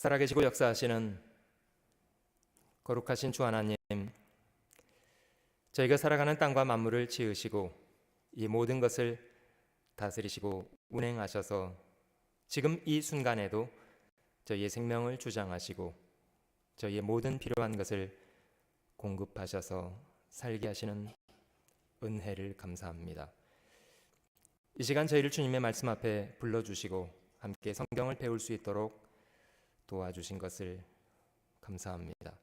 살아계시고 역사하시는 거룩하신 주 하나님, 저희가 살아가는 땅과 만물을 지으시고 이 모든 것을 다스리시고 운행하셔서 지금 이 순간에도 저희의 생명을 주장하시고 저희의 모든 필요한 것을 공급하셔서 살게 하시는 은혜를 감사합니다. 이 시간 저희를 주님의 말씀 앞에 불러주시고 함께 성경을 배울 수 있도록 도와주신 것을 감사합니다.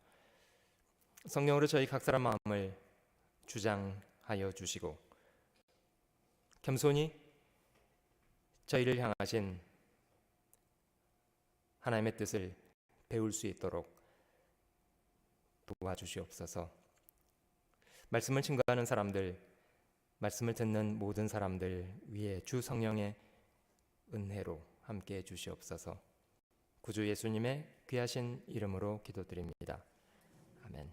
성령으로 저희 각 사람 마음을 주장하여 주시고 겸손히 저희를 향하신 하나님의 뜻을 배울 수 있도록 도와주시옵소서. 말씀을 증거하는 사람들, 말씀을 듣는 모든 사람들 위에 주 성령의 은혜로 함께해 주시옵소서. 구주 예수님의 귀하신 이름으로 기도드립니다. 아멘.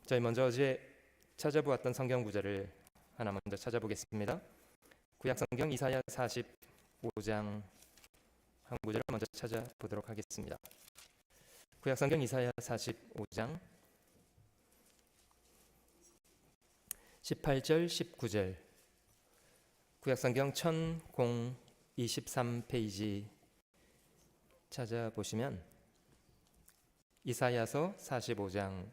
저희 먼저 어제 찾아보았던 성경 구절을 하나 먼저 찾아보겠습니다. 구약 성경 이사야 45장 한 구절을 먼저 찾아보도록 하겠습니다. 구약 성경 이사야 45장 18절 19절, 구약 성경 1023페이지 찾아보시면 이사야서 45장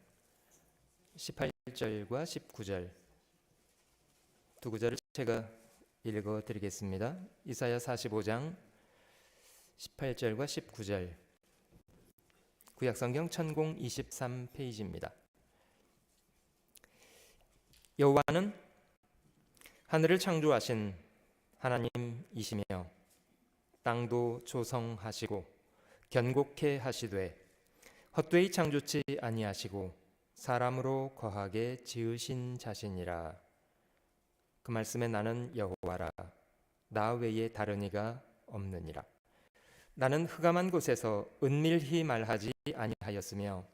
18절과 19절 두 구절을 제가 읽어드리겠습니다. 이사야 45장 18절과 19절, 구약성경 1023페이지입니다. 여호와는 하늘을 창조하신 하나님이시며 땅도 조성하시고 견고케 하시되 헛되이 창조치 아니하시고 사람으로 거하게 지으신 자신이라. 그 말씀에 나는 여호와라, 나 외에 다른 이가 없느니라. 나는 흑암한 곳에서 은밀히 말하지 아니하였으며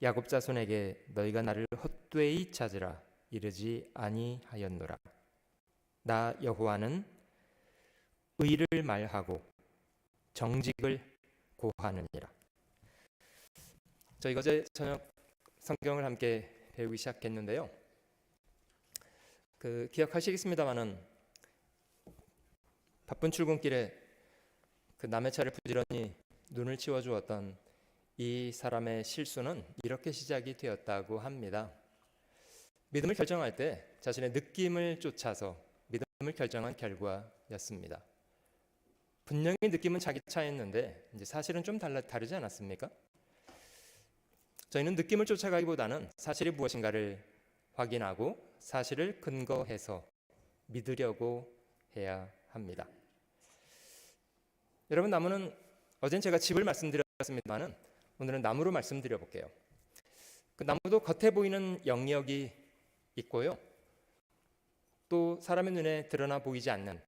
야곱 자손에게 너희가 나를 헛되이 찾으라 이르지 아니하였노라. 나 여호와는 의를 말하고 정직을 고하느니라. 저희가 어제 저녁 성경을 함께 배우기 시작했는데요. 기억하시겠습니다마는 바쁜 출근길에 남의 차를 부지런히 눈을 치워주었던 이 사람의 실수는 이렇게 시작이 되었다고 합니다. 믿음을 결정할 때 자신의 느낌을 쫓아서 믿음을 결정한 결과였습니다. 분명히 느낌은 자기 차였는데 이제 사실은 좀 다르지 않았습니까? 저희는 느낌을 쫓아가기보다는 사실이 무엇인가를 확인하고 사실을 근거해서 믿으려고 해야 합니다. 여러분, 나무는 어젠 제가 집을 말씀드렸습니다만 오늘은 나무로 말씀드려 볼게요. 그 나무도 겉에 보이는 영역이 있고요, 또 사람의 눈에 드러나 보이지 않는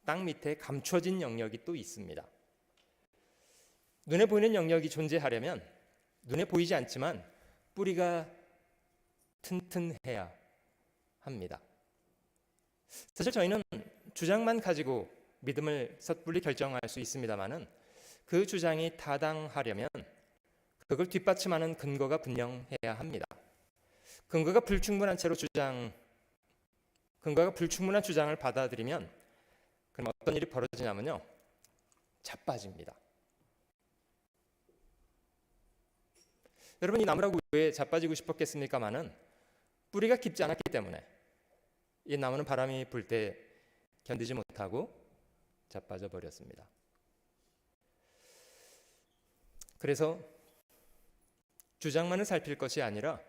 땅 밑에 감춰진 영역이 또 있습니다. 눈에 보이는 영역이 존재하려면 눈에 보이지 않지만 뿌리가 튼튼해야 합니다. 사실 저희는 주장만 가지고 믿음을 섣불리 결정할 수 있습니다만은 그 주장이 타당하려면 그걸 뒷받침하는 근거가 분명해야 합니다. 근거가 불충분한 주장을 받아들이면 그럼 어떤 일이 벌어지냐면요, 자빠집니다. 여러분, 이 나무라고 왜 자빠지고 싶었겠습니까마는 뿌리가 깊지 않았기 때문에 이 나무는 바람이 불 때 견디지 못하고 자빠져 버렸습니다. 그래서 주장만을 살필 것이 아니라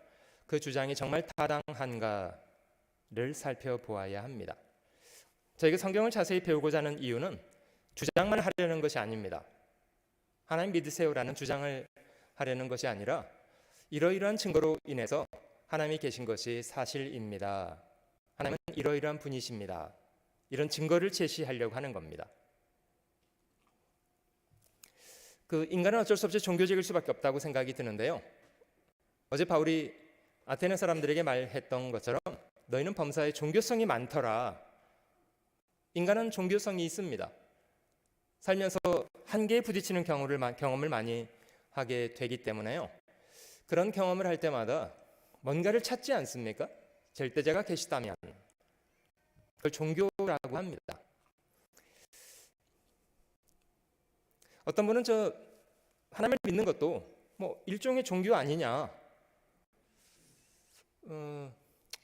그 주장이 정말 타당한가를 살펴보아야 합니다. 저희가 성경을 자세히 배우고자 하는 이유는 주장만 하려는 것이 아닙니다. 하나님 믿으세요라는 주장을 하려는 것이 아니라 이러이러한 증거로 인해서 하나님이 계신 것이 사실입니다. 하나님은 이러이러한 분이십니다. 이런 증거를 제시하려고 하는 겁니다. 인간은 어쩔 수 없이 종교적일 수밖에 없다고 생각이 드는데요. 어제 바울이 아테네 사람들에게 말했던 것처럼 너희는 범사에 종교성이 많더라. 인간은 종교성이 있습니다. 살면서 한계에 부딪히는 경험을 많이 하게 되기 때문에요. 그런 경험을 할 때마다 뭔가를 찾지 않습니까? 절대자가 계시다면 그걸 종교라고 합니다. 어떤 분은 하나님을 믿는 것도 뭐 일종의 종교 아니냐,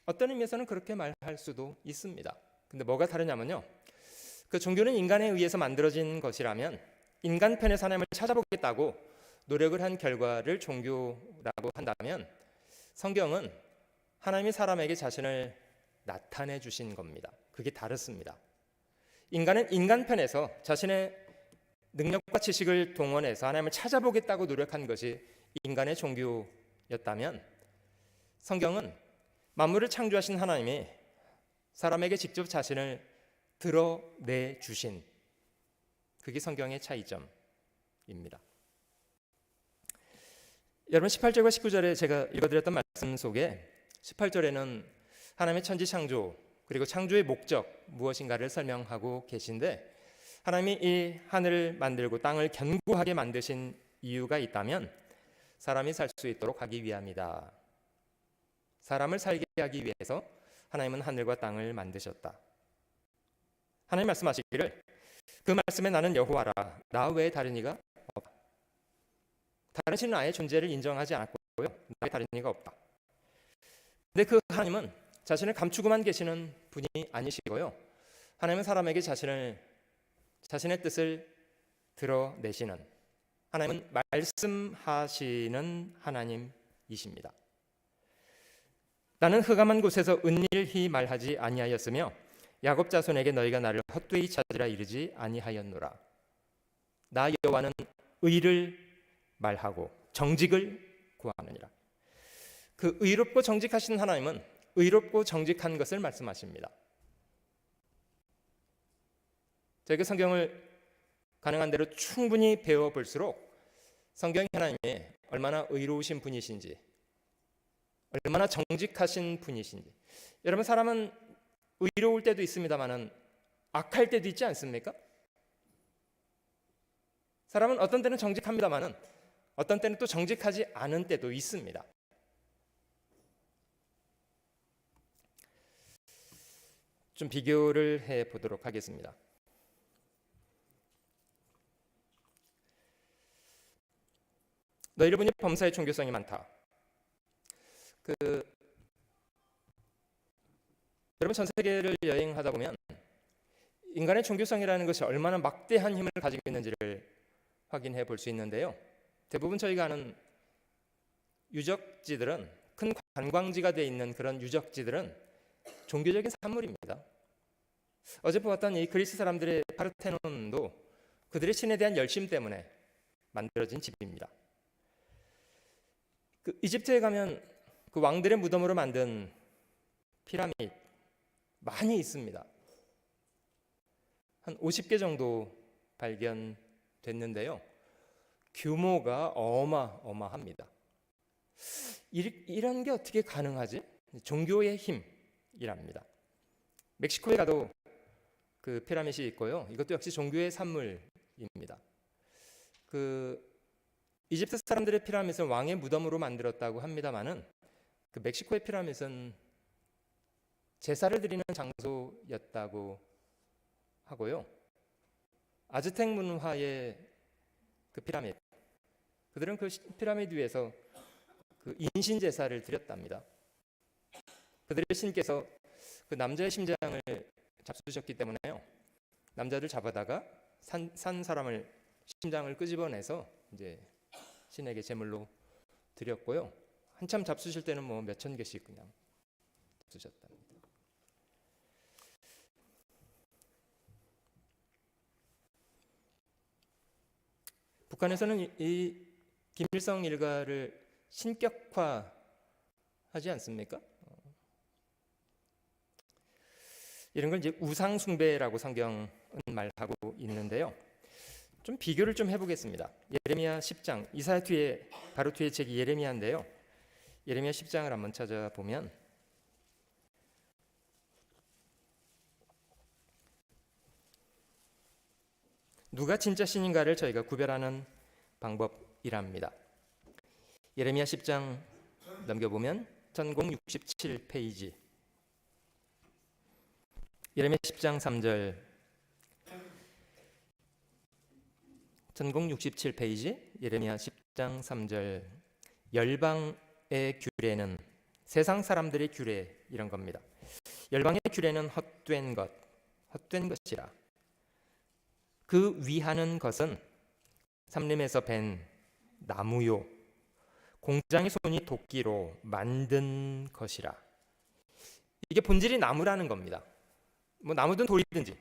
어떤 의미에서는 그렇게 말할 수도 있습니다. 근데 뭐가 다르냐면요, 그 종교는 인간에 의해서 만들어진 것이라면 인간 편에서 하나님을 찾아보겠다고 노력을 한 결과를 종교라고 한다면, 성경은 하나님이 사람에게 자신을 나타내 주신 겁니다. 그게 다릅니다. 인간은 인간 편에서 자신의 능력과 지식을 동원해서 하나님을 찾아보겠다고 노력한 것이 인간의 종교였다면, 성경은 만물을 창조하신 하나님이 사람에게 직접 자신을 드러내 주신, 그게 성경의 차이점입니다. 여러분, 18절과 19절에 제가 읽어드렸던 말씀 속에 18절에는 하나님의 천지 창조 그리고 창조의 목적 무엇인가를 설명하고 계신데, 하나님이 이 하늘을 만들고 땅을 견고하게 만드신 이유가 있다면 사람이 살 수 있도록 하기 위함이다. 사람을 살게 하기 위해서 하나님은 하늘과 땅을 만드셨다. 하나님 말씀하시기를 그 말씀에 나는 여호와라, 나 외에 다른 이가 없다. 다른 신은 아예 존재를 인정하지 않았고요, 나 외에 다른 이가 없다. 근데 그 하나님은 자신을 감추고만 계시는 분이 아니시고요, 하나님은 사람에게 자신의 뜻을 드러내시는, 하나님은 말씀하시는 하나님이십니다. 나는 흑암한 곳에서 은밀히 말하지 아니하였으며 야곱 자손에게 너희가 나를 헛되이 찾으라 이르지 아니하였노라. 나 여호와는 의를 말하고 정직을 구하느니라. 그 의롭고 정직하신 하나님은 의롭고 정직한 것을 말씀하십니다. 저희가 성경을 가능한 대로 충분히 배워볼수록 성경이 하나님이 얼마나 의로우신 분이신지, 얼마나 정직하신 분이신지. 여러분, 사람은 의로울 때도 있습니다만은 악할 때도 있지 않습니까? 사람은 어떤 때는 정직합니다만은 어떤 때는 또 정직하지 않은 때도 있습니다. 좀 비교를 해보도록 하겠습니다. 너희를 보니 범사에 종교성이 많다. 여러분, 전 세계를 여행하다 보면 인간의 종교성이라는 것이 얼마나 막대한 힘을 가지고 있는지를 확인해 볼 수 있는데요, 대부분 저희가 아는 유적지들은, 큰 관광지가 되어 있는 그런 유적지들은 종교적인 산물입니다. 어제 보았던 이 그리스 사람들의 파르테논도 그들의 신에 대한 열심 때문에 만들어진 집입니다. 이집트에 가면 그 왕들의 무덤으로 만든 피라미드 많이 있습니다. 한 50개 정도 발견됐는데요, 규모가 어마어마합니다. 이런 게 어떻게 가능하지? 종교의 힘이랍니다. 멕시코에 가도 그 피라미드이 있고요, 이것도 역시 종교의 산물입니다. 이집트 사람들의 피라미드는 왕의 무덤으로 만들었다고 합니다만은 그 멕시코의 피라미드는 제사를 드리는 장소였다고 하고요, 아즈텍 문화의 그 피라미드, 그들은 그 피라미드 위에서 그 인신 제사를 드렸답니다. 그들의 신께서 그 남자의 심장을 잡수셨기 때문에요, 남자를 잡아다가 산 사람을 심장을 끄집어내서 이제 신에게 제물로 드렸고요, 한참 잡수실 때는 뭐 몇천 개씩 그냥 잡수셨답니다. 북한에서는 이 김일성 일가를 신격화하지 않습니까? 이런 걸 이제 우상 숭배라고 성경은 말하고 있는데요, 좀 비교를 좀 해보겠습니다. 예레미야 10장, 이사야 뒤에 바로 뒤에 책이 예레미야인데요, 예레미야 10장을 한번 찾아보면 누가 진짜 신인가를 저희가 구별하는 방법이랍니다. 예레미야 10장 넘겨보면 전공 67페이지, 예레미야 10장 3절, 전공 67페이지, 예레미야 10장 3절. 열방의 규례는, 세상 사람들의 규례, 이런 겁니다. 열방의 규례는 헛된 것이라. 그 위하는 것은 삼림에서 벤 나무요, 공장의 손이 도끼로 만든 것이라. 이게 본질이 나무라는 겁니다. 뭐 나무든 돌이든지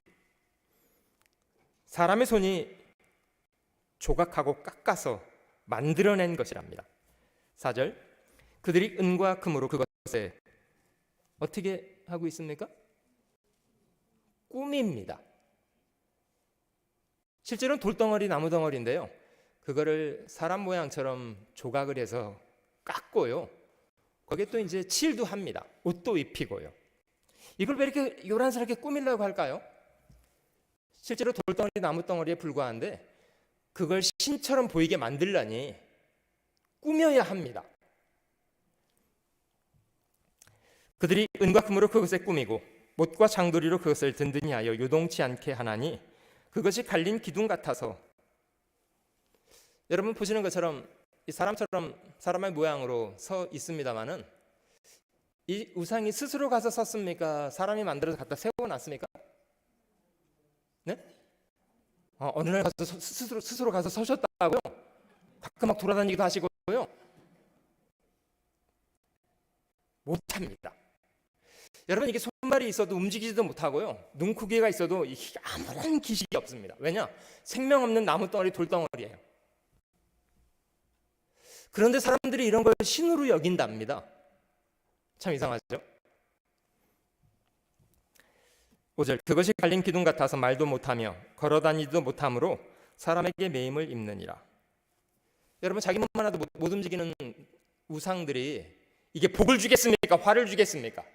사람의 손이 조각하고 깎아서 만들어낸 것이랍니다. 4절, 그들이 은과 금으로 그것에 어떻게 하고 있습니까? 꾸밉니다. 실제로는 돌덩어리, 나무덩어리인데요, 그거를 사람 모양처럼 조각을 해서 깎고요, 거기에 또 이제 칠도 합니다. 옷도 입히고요. 이걸 왜 이렇게 요란스럽게 꾸미려고 할까요? 실제로 돌덩어리, 나무덩어리에 불과한데 그걸 신처럼 보이게 만들려니 꾸며야 합니다. 그들이 은과 금으로 그것에 꾸미고 못과 장도리로 그것을 든든히 하여 요동치 않게 하나니 그것이 갈린 기둥 같아서. 여러분 보시는 것처럼 이 사람처럼 사람의 모양으로 서 있습니다마는 이 우상이 스스로 가서 섰습니까? 사람이 만들어서 갖다 세워놨습니까? 네? 어느 날 가서 스스로 가서 서셨다고요? 가끔 막 돌아다니기도 하시고요. 못합니다. 여러분, 이게 손발이 있어도 움직이지도 못하고요, 눈코귀가 있어도 아무런 기식이 없습니다. 왜냐? 생명 없는 나무덩어리, 돌덩어리예요. 그런데 사람들이 이런 걸 신으로 여긴답니다. 참 이상하죠? 5절, 그것이 갈린 기둥 같아서 말도 못하며 걸어다니지도 못하므로 사람에게 매임을 입느니라. 여러분, 자기 몸만 하도 못 움직이는 우상들이 이게 복을 주겠습니까? 화를 주겠습니까?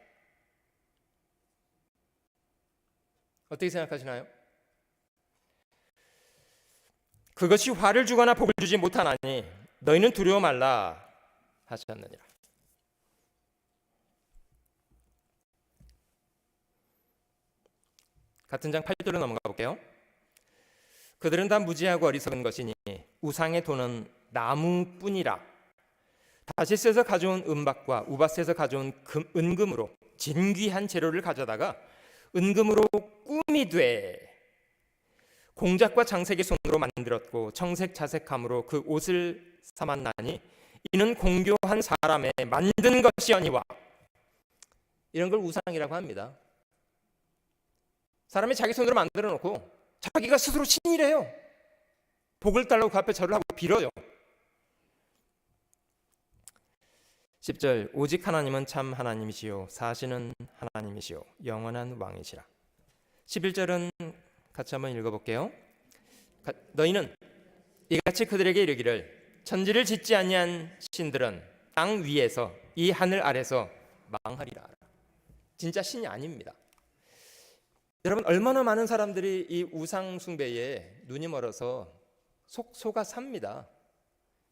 어떻게 생각하시나요? 그것이 화를 주거나 복을 주지 못하나니 너희는 두려워 말라 하셨느니라. 같은 장 8절로 넘어가 볼게요. 그들은 다 무지하고 어리석은 것이니 우상의 도는 나무뿐이라. 다시스에서 가져온 은박과 우바스에서 가져온 은금으로 진귀한 재료를 가져다가 은금으로 꾸미되 공작과 장색의 손으로 만들었고 청색 자색함으로 그 옷을 삼았나니 이는 공교한 사람의 만든 것이오니와. 이런 걸 우상이라고 합니다. 사람이 자기 손으로 만들어 놓고 자기가 스스로 신이래요. 복을 달라고 그 앞에 절을 하고 빌어요. 10절, 오직 하나님은 참 하나님이시요 사시는 하나님이시요 영원한 왕이시라. 11절은 같이 한번 읽어볼게요. 너희는 이같이 그들에게 이르기를 천지를 짓지 아니한 신들은 땅 위에서 이 하늘 아래서 망하리라. 진짜 신이 아닙니다. 여러분, 얼마나 많은 사람들이 이 우상 숭배에 눈이 멀어서 속아 삽니다.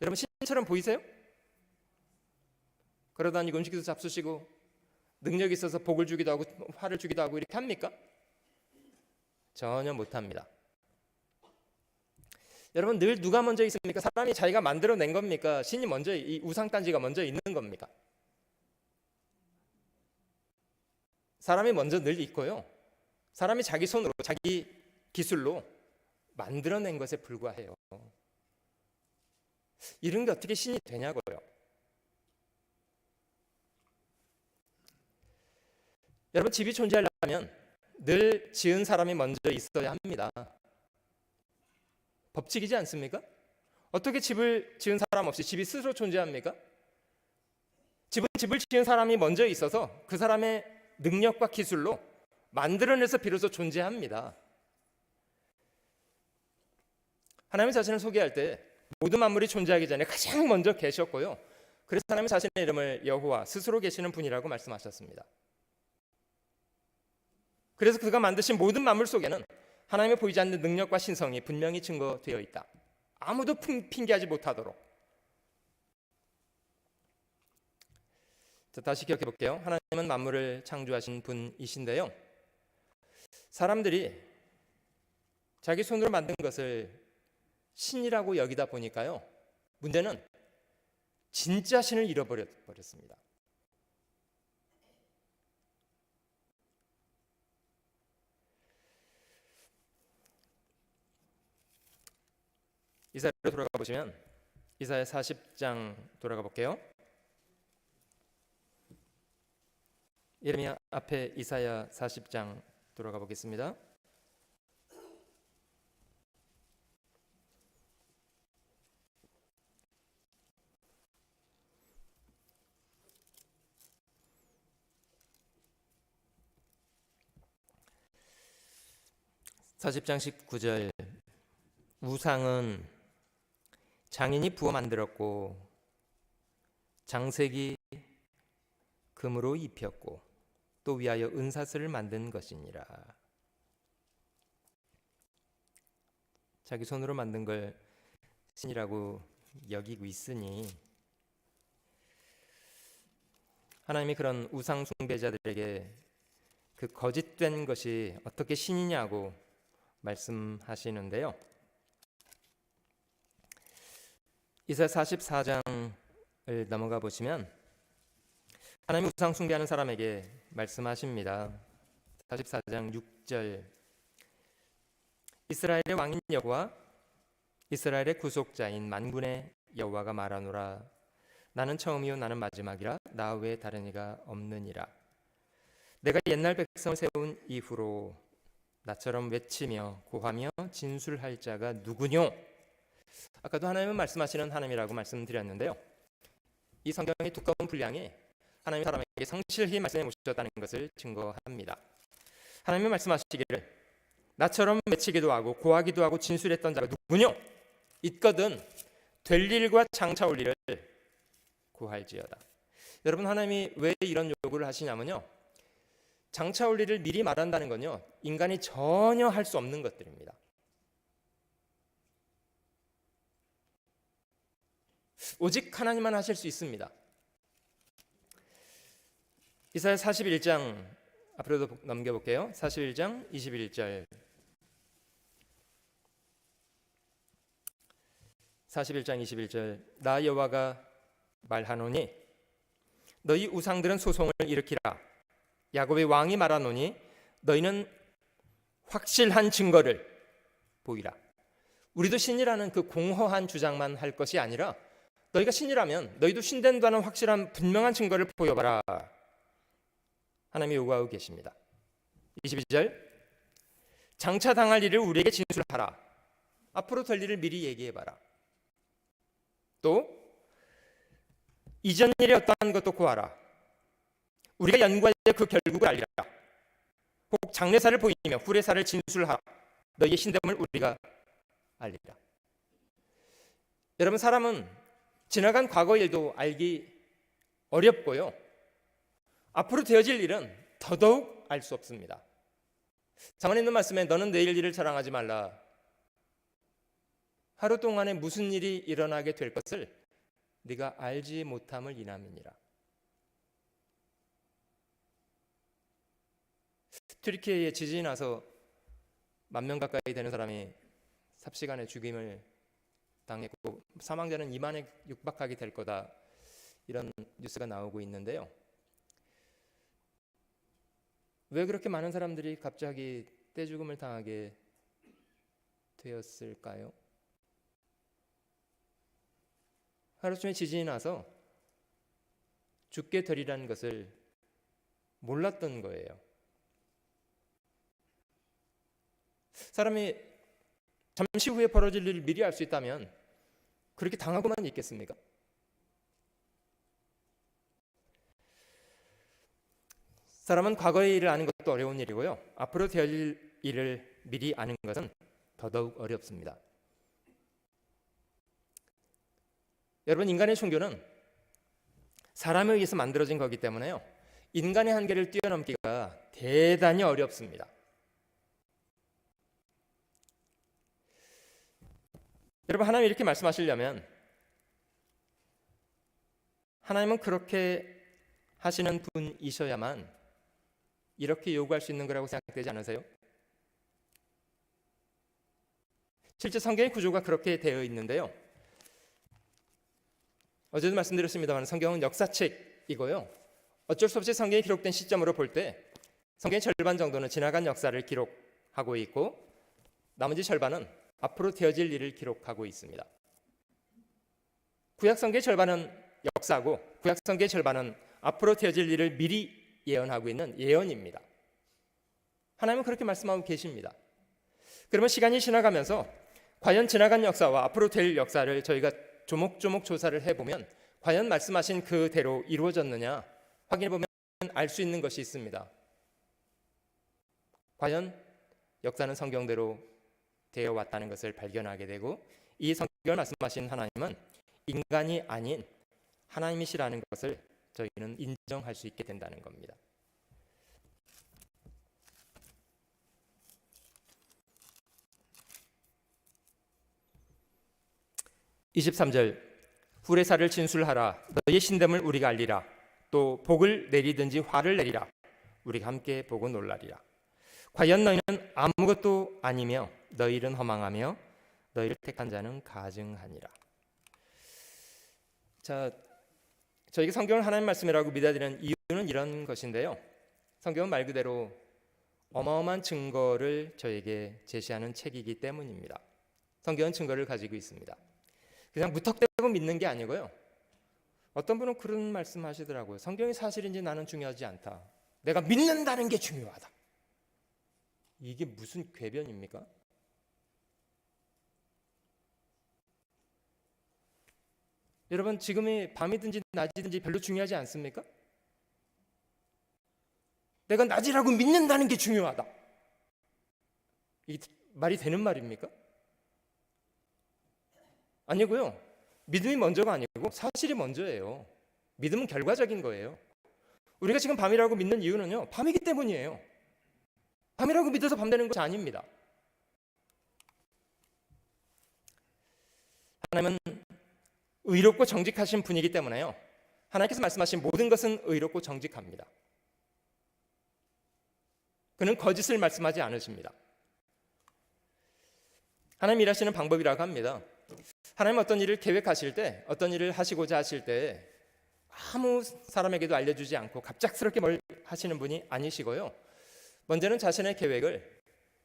여러분, 신처럼 보이세요? 걸어다니고 음식도 잡수시고 능력이 있어서 복을 주기도 하고 화를 주기도 하고 이렇게 합니까? 전혀 못합니다. 여러분, 늘 누가 먼저 있습니까? 사람이 자기가 만들어낸 겁니까? 신이 먼저, 이 우상단지가 먼저 있는 겁니까? 사람이 먼저 늘 있고요, 사람이 자기 손으로 자기 기술로 만들어낸 것에 불과해요. 이런 게 어떻게 신이 되냐고요. 여러분, 집이 존재하려면 늘 지은 사람이 먼저 있어야 합니다. 법칙이지 않습니까? 어떻게 집을 지은 사람 없이 집이 스스로 존재합니까? 집을 지은 사람이 먼저 있어서 그 사람의 능력과 기술로 만들어내서 비로소 존재합니다. 하나님 자신을 소개할 때 모든 만물이 존재하기 전에 가장 먼저 계셨고요, 그래서 하나님 자신의 이름을 여호와, 스스로 계시는 분이라고 말씀하셨습니다. 그래서 그가 만드신 모든 만물 속에는 하나님의 보이지 않는 능력과 신성이 분명히 증거되어 있다. 아무도 핑계하지 못하도록. 자, 다시 기억해 볼게요. 하나님은 만물을 창조하신 분이신데요, 사람들이 자기 손으로 만든 것을 신이라고 여기다 보니까요, 문제는 진짜 신을 잃어버렸습니다. 이사야로 돌아가 보시면 이사야 40장 돌아가 볼게요. 예레미야 앞에 이사야 40장 돌아가 보겠습니다. (40장 19절) 우상은 장인이 부어 만들었고 장색이 금으로 입혔고 또 위하여 은사슬을 만든 것이니라. 자기 손으로 만든 걸 신이라고 여기고 있으니 하나님이 그런 우상 숭배자들에게 그 거짓된 것이 어떻게 신이냐고 말씀하시는데요, 이사야 44장을 넘어가 보시면 하나님 우상 숭배하는 사람에게 말씀하십니다. 44장 6절 이스라엘의 왕인 여호와 이스라엘의 구속자인 만군의 여호와가 말하노라. 나는 처음이요 나는 마지막이라 나 외에 다른 이가 없느니라. 내가 옛날 백성을 세운 이후로 나처럼 외치며 고하며 진술할 자가 누구뇨? 아까도 하나님은 말씀하시는 하나님이라고 말씀드렸는데요, 이 성경의 두꺼운 분량이 하나님이 사람에게 성실히 말씀해 오셨다는 것을 증거합니다. 하나님이 말씀하시기를 나처럼 외치기도 하고 고하기도 하고 진술했던 자가 누구뇨? 있거든 될 일과 장차 올 일을 구할지어다. 여러분, 하나님이 왜 이런 요구를 하시냐면요, 장차 올 일을 미리 말한다는 건요, 인간이 전혀 할 수 없는 것들입니다. 오직 하나님만 하실 수 있습니다. 이사야 41장 앞으로도 넘겨볼게요. 41장 21절 41장 21절 나 여호와가 말하노니 너희 우상들은 소송을 일으키라. 야곱의 왕이 말하노니 너희는 확실한 증거를 보이라. 우리도 신이라는 그 공허한 주장만 할 것이 아니라 너희가 신이라면 너희도 신된다는 확실한 분명한 증거를 보여봐라. 하나님이 요구하고 계십니다. 22절 장차 당할 일을 우리에게 진술하라. 앞으로 될 일을 미리 얘기해봐라. 또 이전 일에 어떠한 것도 구하라. 우리가 연구하여 그 결국을 알리라. 혹 장래사를 보이며 후래사를 진술하라. 너희의 신됨을 우리가 알리라. 여러분, 사람은 지나간 과거 일도 알기 어렵고요, 앞으로 되어질 일은 더더욱 알 수 없습니다. 잠언에 있는 말씀에 너는 내일 일을 자랑하지 말라. 하루 동안에 무슨 일이 일어나게 될 것을 네가 알지 못함을 인함이니라. 튀르키예에 지진이 나서 10,000명 가까이 되는 사람이 삽시간에 죽임을 당했고 사망자는 20,000에 육박하게 될 거다, 이런 뉴스가 나오고 있는데요, 왜 그렇게 많은 사람들이 갑자기 떼죽음을 당하게 되었을까요? 하루쯤에 지진이 나서 죽게 되리라는 것을 몰랐던 거예요. 사람이 잠시 후에 벌어질 일을 미리 알 수 있다면 그렇게 당하고만 있겠습니까? 사람은 과거의 일을 아는 것도 어려운 일이고요, 앞으로 되어질 일을 미리 아는 것은 더더욱 어렵습니다. 여러분, 인간의 종교는 사람에 의해서 만들어진 거기 때문에요, 인간의 한계를 뛰어넘기가 대단히 어렵습니다. 여러분, 하나님이 이렇게 말씀하시려면 하나님은 그렇게 하시는 분이셔야만 이렇게 요구할 수 있는 거라고 생각되지 않으세요? 실제 성경의 구조가 그렇게 되어 있는데요, 어제도 말씀드렸습니다만 성경은 역사책이고요, 어쩔 수 없이 성경이 기록된 시점으로 볼 때 성경의 절반 정도는 지나간 역사를 기록하고 있고 나머지 절반은 앞으로 되어질 일을 기록하고 있습니다. 구약 성경의 절반은 역사고 구약 성경의 절반은 앞으로 되어질 일을 미리 예언하고 있는 예언입니다. 하나님은 그렇게 말씀하고 계십니다. 그러면 시간이 지나가면서 과연 지나간 역사와 앞으로 될 역사를 저희가 조목조목 조사를 해보면 과연 말씀하신 그대로 이루어졌느냐 확인해보면 알 수 있는 것이 있습니다. 과연 역사는 성경대로 되어 왔다는 것을 발견하게 되고, 이 성경을 말씀하신 하나님은 인간이 아닌 하나님이시라는 것을 저희는 인정할 수 있게 된다는 겁니다. (23절) 후레사를 진술하라. 너희의 신됨을 우리가 알리라. 또 복을 내리든지 화를 내리라. 우리가 함께 보고 놀라리라. 과연 너희는 아무것도 아니며 너희 일은 허망하며 너희를 택한 자는 가증하니라. 자, 저에게 성경을 하나님 말씀이라고 믿어드리는 이유는 이런 것인데요, 성경은 말 그대로 어마어마한 증거를 저에게 제시하는 책이기 때문입니다. 성경은 증거를 가지고 있습니다. 그냥 무턱대고 믿는 게 아니고요, 어떤 분은 그런 말씀 하시더라고요. 성경이 사실인지 나는 중요하지 않다. 내가 믿는다는 게 중요하다. 이게 무슨 궤변입니까? 여러분, 지금이 밤이든지 낮이든지 별로 중요하지 않습니까? 내가 낮이라고 믿는다는 게 중요하다. 이게 말이 되는 말입니까? 아니고요, 믿음이 먼저가 아니고 사실이 먼저예요. 믿음은 결과적인 거예요. 우리가 지금 밤이라고 믿는 이유는요, 밤이기 때문이에요. 밤이라고 믿어서 밤 되는 것이 아닙니다. 하나님은 의롭고 정직하신 분이기 때문에요, 하나님께서 말씀하신 모든 것은 의롭고 정직합니다. 그는 거짓을 말씀하지 않으십니다. 하나님 일하시는 방법이라고 합니다. 하나님 어떤 일을 계획하실 때, 어떤 일을 하시고자 하실 때 아무 사람에게도 알려주지 않고 갑작스럽게 뭘 하시는 분이 아니시고요, 먼저는 자신의 계획을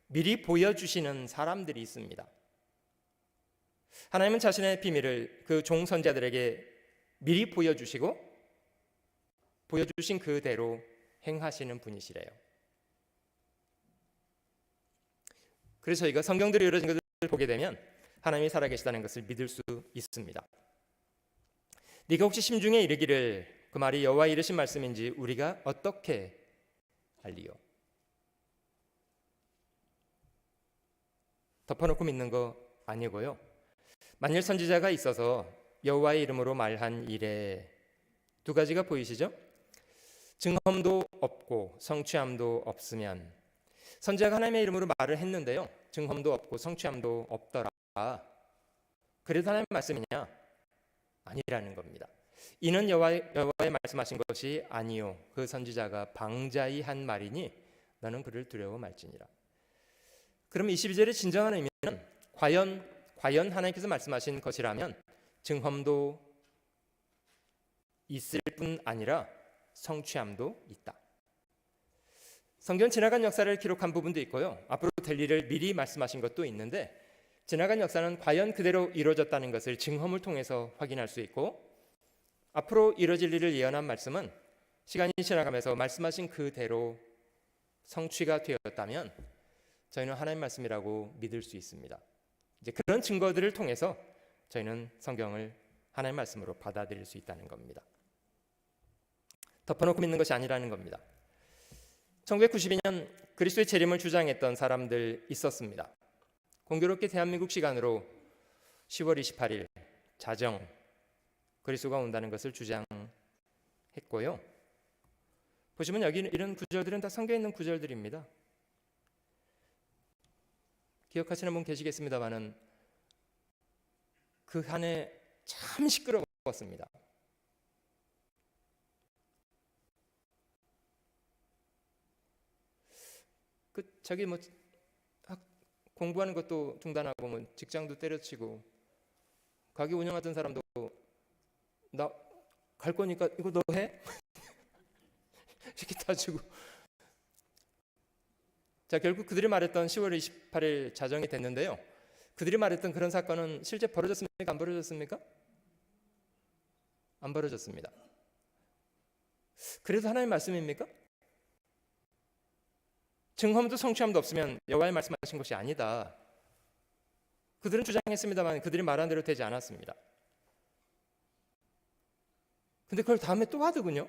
미리 보여주시는 사람들이 있습니다. 하나님은 자신의 비밀을 그 종선자들에게 미리 보여주시고 보여주신 그대로 행하시는 분이시래요. 그래서 저희가 성경대로 이루어진 것을 보게 되면 하나님이 살아계시다는 것을 믿을 수 있습니다. 네가 혹시 심중에 이르기를 그 말이 여호와의 이르신 말씀인지 우리가 어떻게 알리요? 덮어놓고 믿는 거 아니고요, 만일 선지자가 있어서 여호와의 이름으로 말한 일에 두 가지가 보이시죠? 증험도 없고 성취함도 없으면, 선지자가 하나님의 이름으로 말을 했는데요, 증험도 없고 성취함도 없더라. 그래도 하나님의 말씀이냐? 아니라는 겁니다. 이는 여호와의 말씀하신 것이 아니요 그 선지자가 방자히 한 말이니 너는 그를 두려워 말지니라. 그럼 22절의 진정한 의미는 과연 하나님께서 말씀하신 것이라면 증험도 있을 뿐 아니라 성취함도 있다. 성경은 지나간 역사를 기록한 부분도 있고요, 앞으로 될 일을 미리 말씀하신 것도 있는데, 지나간 역사는 과연 그대로 이루어졌다는 것을 증험을 통해서 확인할 수 있고, 앞으로 이루어질 일을 예언한 말씀은 시간이 지나가면서 말씀하신 그대로 성취가 되었다면 저희는 하나님 말씀이라고 믿을 수 있습니다. 이제 그런 증거들을 통해서 저희는 성경을 하나님 말씀으로 받아들일 수 있다는 겁니다. 덮어놓고 믿는 것이 아니라는 겁니다. 1992년 그리스도의 재림을 주장했던 사람들 있었습니다. 공교롭게 대한민국 시간으로 10월 28일 자정 그리스도가 온다는 것을 주장했고요, 보시면 여기 이런 구절들은 다 성경에 있는 구절들입니다. 기억하시는 분 계시겠습니다만은 그 한 해 참 시끄러웠습니다. 자기 공부하는 것도 중단하고 직장도 때려치고 가게 운영하던 사람도 나 갈 거니까 이거 너 해? 이렇게 따지고 자, 결국 그들이 말했던 10월 28일 자정이 됐는데요. 그들이 말했던 그런 사건은 실제 벌어졌습니까? 안 벌어졌습니까? 안 벌어졌습니다. 그래도 하나님의 말씀입니까? 증험도 성취함도 없으면 여호와의 말씀하신 것이 아니다. 그들은 주장했습니다만 그들이 말한 대로 되지 않았습니다. 근데 그걸 다음에 또 하더군요.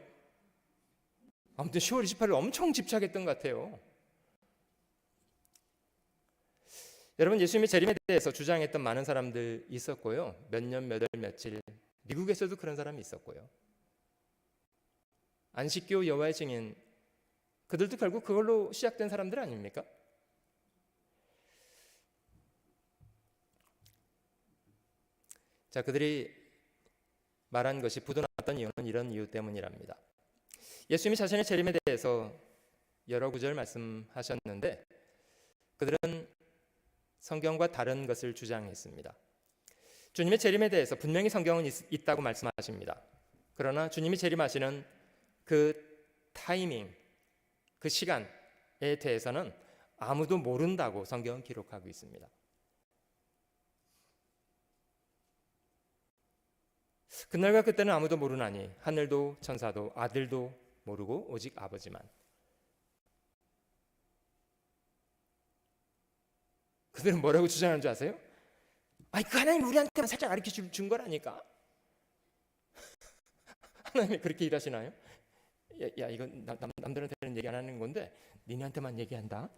아무튼 10월 28일 엄청 집착했던 것 같아요. 여러분, 예수님의 재림에 대해서 주장했던 많은 사람들 있었고요. 몇 년, 몇 월, 며칠 미국에서도 그런 사람이 있었고요. 안식교, 여호와의 증인, 그들도 결국 그걸로 시작된 사람들 아닙니까? 자, 그들이 말한 것이 부도났던 이유는 이런 이유 때문이랍니다. 예수님이 자신의 재림에 대해서 여러 구절 말씀하셨는데 그들은 성경과 다른 것을 주장했습니다. 주님의 재림에 대해서 분명히 성경은 있다고 말씀하십니다. 그러나 주님이 재림하시는 그 타이밍, 그 시간에 대해서는 아무도 모른다고 성경은 기록하고 있습니다. 그날과 그때는 아무도 모르나니 하늘도 천사도 아들도 모르고 오직 아버지만. 그들은 뭐라고 주장하는 줄 아세요? 그 하나님 우리한테만 살짝 가르쳐 준 거라니까. 하나님이 그렇게 일하시나요? 야 이건 남들한테는 얘기 안 하는 건데 니네한테만 얘기한다.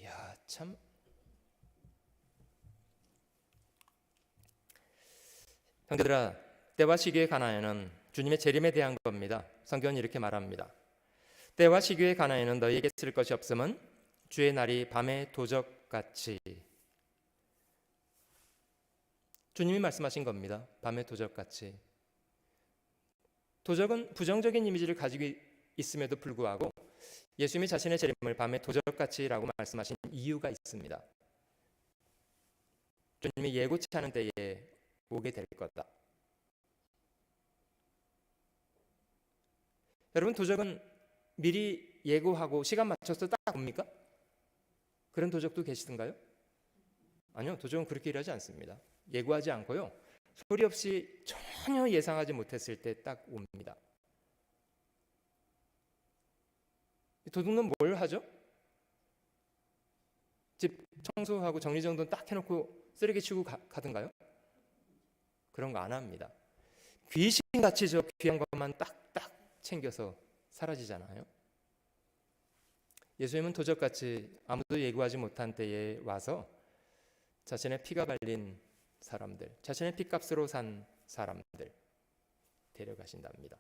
야, 참. 형제들아, 때와 시기에 관하여는 주님의 재림에 대한 겁니다. 성경은 이렇게 말합니다. 때와 시기에 관하여는 너희에게 쓸 것이 없음은 주의 날이 밤의 도적같이. 주님이 말씀하신 겁니다. 밤의 도적같이. 도적은 부정적인 이미지를 가지고 있음에도 불구하고 예수님이 자신의 재림을 밤의 도적같이라고 말씀하신 이유가 있습니다. 주님이 예고치 않은 때에 오게 될 거다. 여러분, 도적은 미리 예고하고 시간 맞춰서 딱 옵니까? 그런 도적도 계시던가요? 아니요, 도적은 그렇게 일하지 않습니다. 예고하지 않고요, 소리 없이 전혀 예상하지 못했을 때 딱 옵니다. 도둑은 뭘 하죠? 집 청소하고 정리정돈 딱 해놓고 쓰레기 치고 가든가요? 그런 거 안 합니다. 귀신같이 저 귀한 것만 딱딱 챙겨서 사라지잖아요. 예수님은 도적같이 아무도 예고하지 못한 때에 와서 자신의 피가 발린 사람들, 자신의 피값으로 산 사람들 데려가신답니다.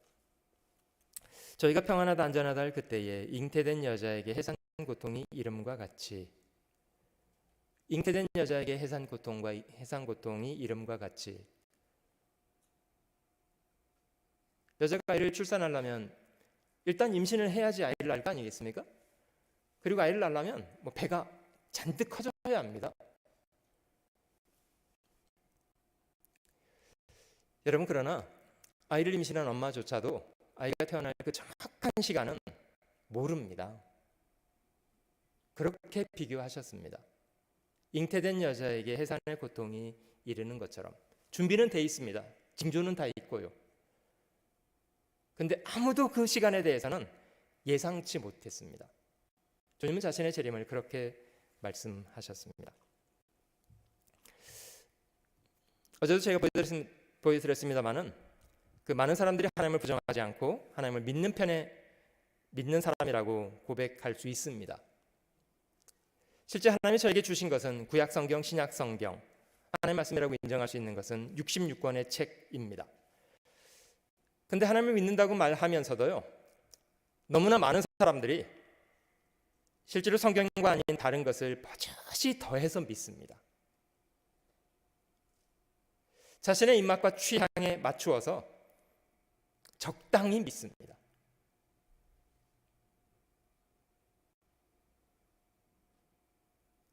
저희가 평안하다 안전하다 할 그때에 잉태된 여자에게 해산 고통이 이름과 같이, 잉태된 여자에게 해산 고통이 이름과 같이, 여자가 아이를 출산하려면 일단 임신을 해야지 아이를 낳을 거 아니겠습니까? 그리고 아이를 낳으려면 배가 잔뜩 커져야 합니다. 여러분, 그러나 아이를 임신한 엄마조차도 아이가 태어날 그 정확한 시간은 모릅니다. 그렇게 비교하셨습니다. 잉태된 여자에게 해산의 고통이 이르는 것처럼 준비는 돼 있습니다. 징조는 다 있고요. 근데 아무도 그 시간에 대해서는 예상치 못했습니다. 주님은 자신의 재림을 그렇게 말씀하셨습니다. 어제도 제가 보여드렸습니다마는 그 많은 사람들이 하나님을 부정하지 않고 하나님을 믿는 편에 믿는 사람이라고 고백할 수 있습니다. 실제 하나님이 저에게 주신 것은 구약 성경, 신약 성경, 하나님의 말씀이라고 인정할 수 있는 것은 66권의 책입니다. 근데 하나님을 믿는다고 말하면서도요, 너무나 많은 사람들이 실제로 성경과 아닌 다른 것을 버젓이 더해서 믿습니다. 자신의 입맛과 취향에 맞추어서 적당히 믿습니다.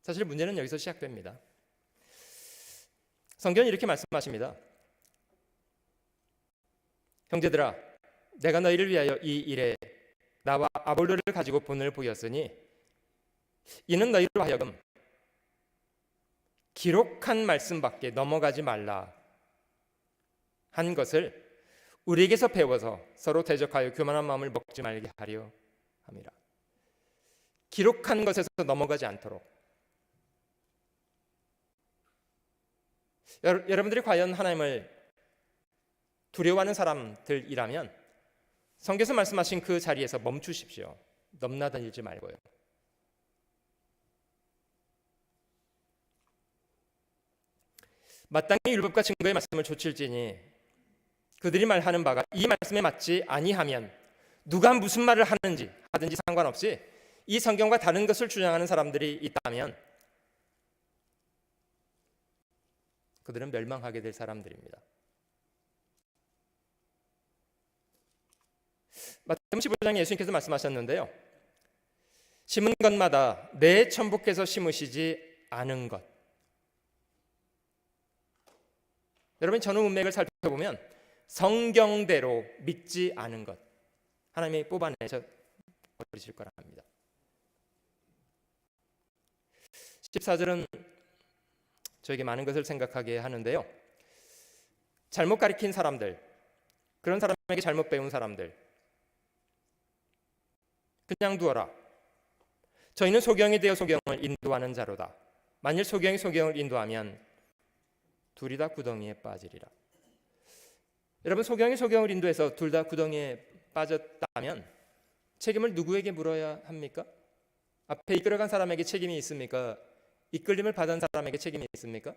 사실 문제는 여기서 시작됩니다. 성경은 이렇게 말씀하십니다. 형제들아, 내가 너희를 위하여 이 일에 나와 아볼로를 가지고 본을 보였으니 이는 너희로 하여금 기록한 말씀밖에 넘어가지 말라 한 것을 우리에게서 배워서 서로 대적하여 교만한 마음을 먹지 말게 하려 함이라. 기록한 것에서 넘어가지 않도록. 여러분들이 과연 하나님을 두려워하는 사람들이라면 성경에서 말씀하신 그 자리에서 멈추십시오. 넘나다니지 말고요. 마땅히 율법과 증거의 말씀을 좇을지니 그들이 말하는 바가 이 말씀에 맞지 아니하면 누가 무슨 말을 하든지 상관없이 이 성경과 다른 것을 주장하는 사람들이 있다면 그들은 멸망하게 될 사람들입니다. 마태복음 15장에 예수님께서 말씀하셨는데요, 심은 것마다 내 천부께서 심으시지 않은 것. 여러분, 전후 문맥을 살펴보면 성경대로 믿지 않은 것, 하나님이 뽑아내셔 버리실 거라 합니다. 14절은 저에게 많은 것을 생각하게 하는데요, 잘못 가르친 사람들, 그런 사람에게 잘못 배운 사람들 그냥 두어라. 저희는 소경이 되어 소경을 인도하는 자로다. 만일 소경이 소경을 인도하면 둘이 다 구덩이에 빠지리라. 여러분, 소경이 소경을 인도해서 둘 다 구덩이에 빠졌다면 책임을 누구에게 물어야 합니까? 앞에 이끌어간 사람에게 책임이 있습니까? 이끌림을 받은 사람에게 책임이 있습니까?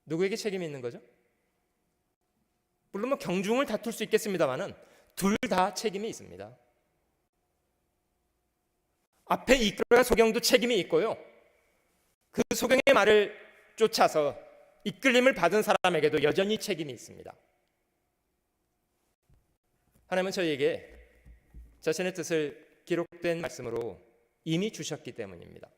누구에게 책임이 있는 거죠? 물론 뭐 경중을 다툴 수 있겠습니다만은 둘 다 책임이 있습니다. 앞에 이끌어간 소경도 책임이 있고요, 그 소경의 말을 쫓아서 이끌림을 받은 사람에게도 여전히 책임이 있습니다. 하나님은 저희에게 자신의 뜻을 기록된 말씀으로 이미 주셨기 때문입니다.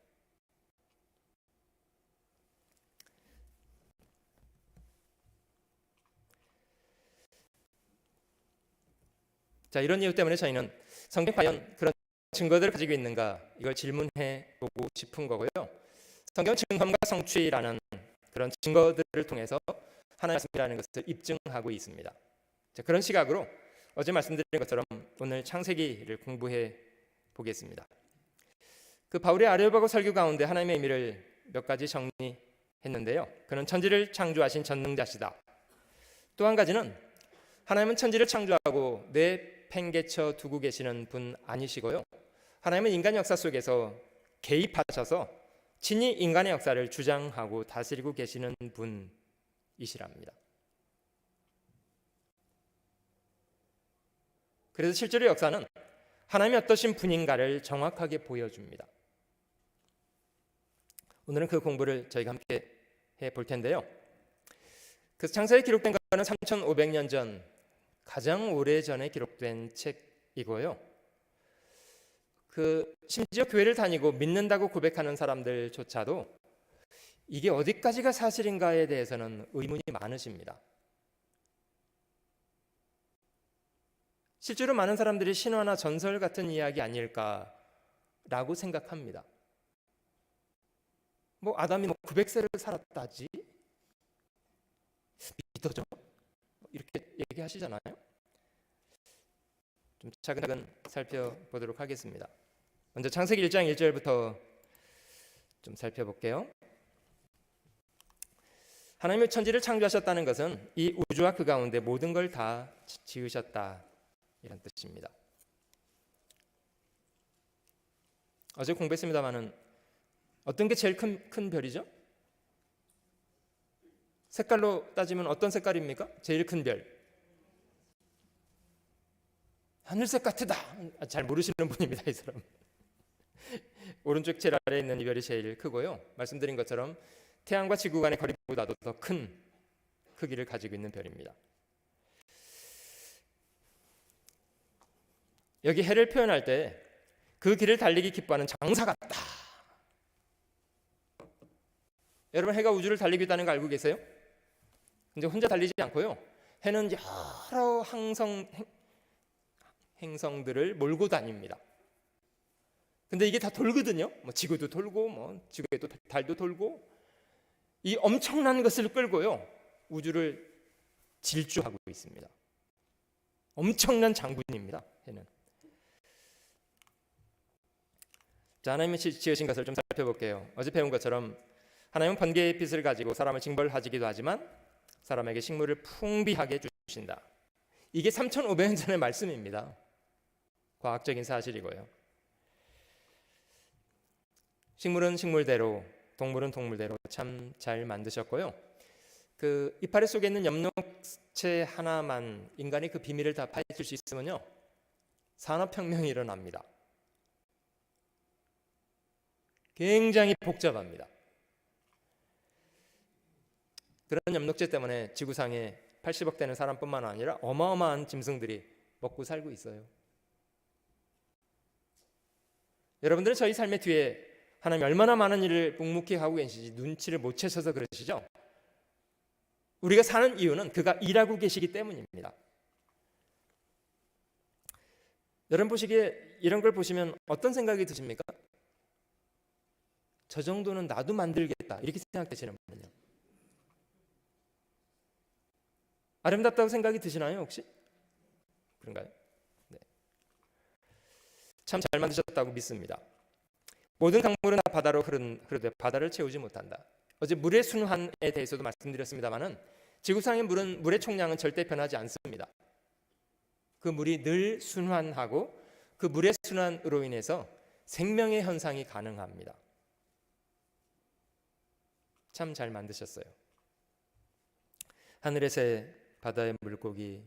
자, 이런 이유 때문에 저희는 성경이 과연 그런 증거들을 가지고 있는가, 이걸 질문해 보고 싶은 거고요. 성경은 증언과 성취라는 그런 증거들을 통해서 하나님의 말씀이라는 것을 입증하고 있습니다. 자, 그런 시각으로 어제 말씀드린 것처럼 오늘 창세기를 공부해 보겠습니다. 그 바울의 아레오바고 설교 가운데 하나님의 의미를 몇 가지 정리했는데요, 그는 천지를 창조하신 전능자시다. 또 한 가지는 하나님은 천지를 창조하고 내팽개쳐 두고 계시는 분 아니시고요, 하나님은 인간 역사 속에서 개입하셔서 친히 인간의 역사를 주장하고 다스리고 계시는 분이시랍니다. 그래서 실제로 역사는 하나님이 어떠신 분인가를 정확하게 보여줍니다. 오늘은 그 공부를 저희가 함께 해볼 텐데요, 그 창세기에 기록된 것은 3500년 전, 가장 오래전에 기록된 책이고요, 그 심지어 교회를 다니고 믿는다고 고백하는 사람들조차도 이게 어디까지가 사실인가에 대해서는 의문이 많으십니다. 실제로 많은 사람들이 신화나 전설 같은 이야기 아닐까라고 생각합니다. 뭐 아담이 900세를 살았다지 믿어져? 이렇게 얘기하시잖아요. 좀 차근차근 살펴보도록 하겠습니다. 먼저 창세기 1장 1절부터 좀 살펴볼게요. 하나님이 천지를 창조하셨다는 것은 이 우주와 그 가운데 모든 걸 다 지으셨다, 이런 뜻입니다. 어제 공부했습니다마는 어떤 게 제일 큰 별이죠? 색깔로 따지면 어떤 색깔입니까? 제일 큰 별. 하늘색 같으다. 잘 모르시는 분입니다, 이 사람. 오른쪽 제일 아래에 있는 이 별이 제일 크고요, 말씀드린 것처럼 태양과 지구 간의 거리보다도 더 큰 크기를 가지고 있는 별입니다. 여기 해를 표현할 때 그 길을 달리기 기뻐하는 장사 같다. 여러분, 해가 우주를 달리고 있다는 거 알고 계세요? 이제 혼자 달리지 않고요, 해는 여러 행성들을 몰고 다닙니다. 근데 이게 다 돌거든요. 뭐 지구도 돌고, 뭐 지구에 또 달도 돌고, 이 엄청난 것을 끌고요 우주를 질주하고 있습니다. 엄청난 장군입니다, 해는. 자, 하나님이 지으신 것을 좀 살펴볼게요. 어제 배운 것처럼 하나님은 번개의 빛을 가지고 사람을 징벌하시기도 하지만 사람에게 식물을 풍비하게 주신다. 이게 3,500년 전의 말씀입니다. 과학적인 사실이고요. 식물은 식물대로, 동물은 동물대로 참 잘 만드셨고요. 그 이파리 속에 있는 엽록체 하나만 인간이 그 비밀을 다 파헤칠 수 있으면요, 산업혁명이 일어납니다. 굉장히 복잡합니다. 그런 엽록체 때문에 지구상에 80억 되는 사람뿐만 아니라 어마어마한 짐승들이 먹고 살고 있어요. 여러분들은 저희 삶의 뒤에 하나님이 얼마나 많은 일을 묵묵히 하고 계시지 눈치를 못 채셔서 그러시죠? 우리가 사는 이유는 그가 일하고 계시기 때문입니다. 여러분 보시기에 이런 걸 보시면 어떤 생각이 드십니까? 저 정도는 나도 만들겠다, 이렇게 생각되시는 분은요? 아름답다고 생각이 드시나요, 혹시? 그런가요? 네. 참 잘 만드셨다고 믿습니다. 모든 강물은 다 바다로 흐르되 바다를 채우지 못한다. 어제 물의 순환에 대해서도 말씀드렸습니다만은 지구상의 물의 총량은 절대 변하지 않습니다. 그 물이 늘 순환하고 그 물의 순환으로 인해서 생명의 현상이 가능합니다. 참 잘 만드셨어요. 하늘의 새, 바다의 물고기.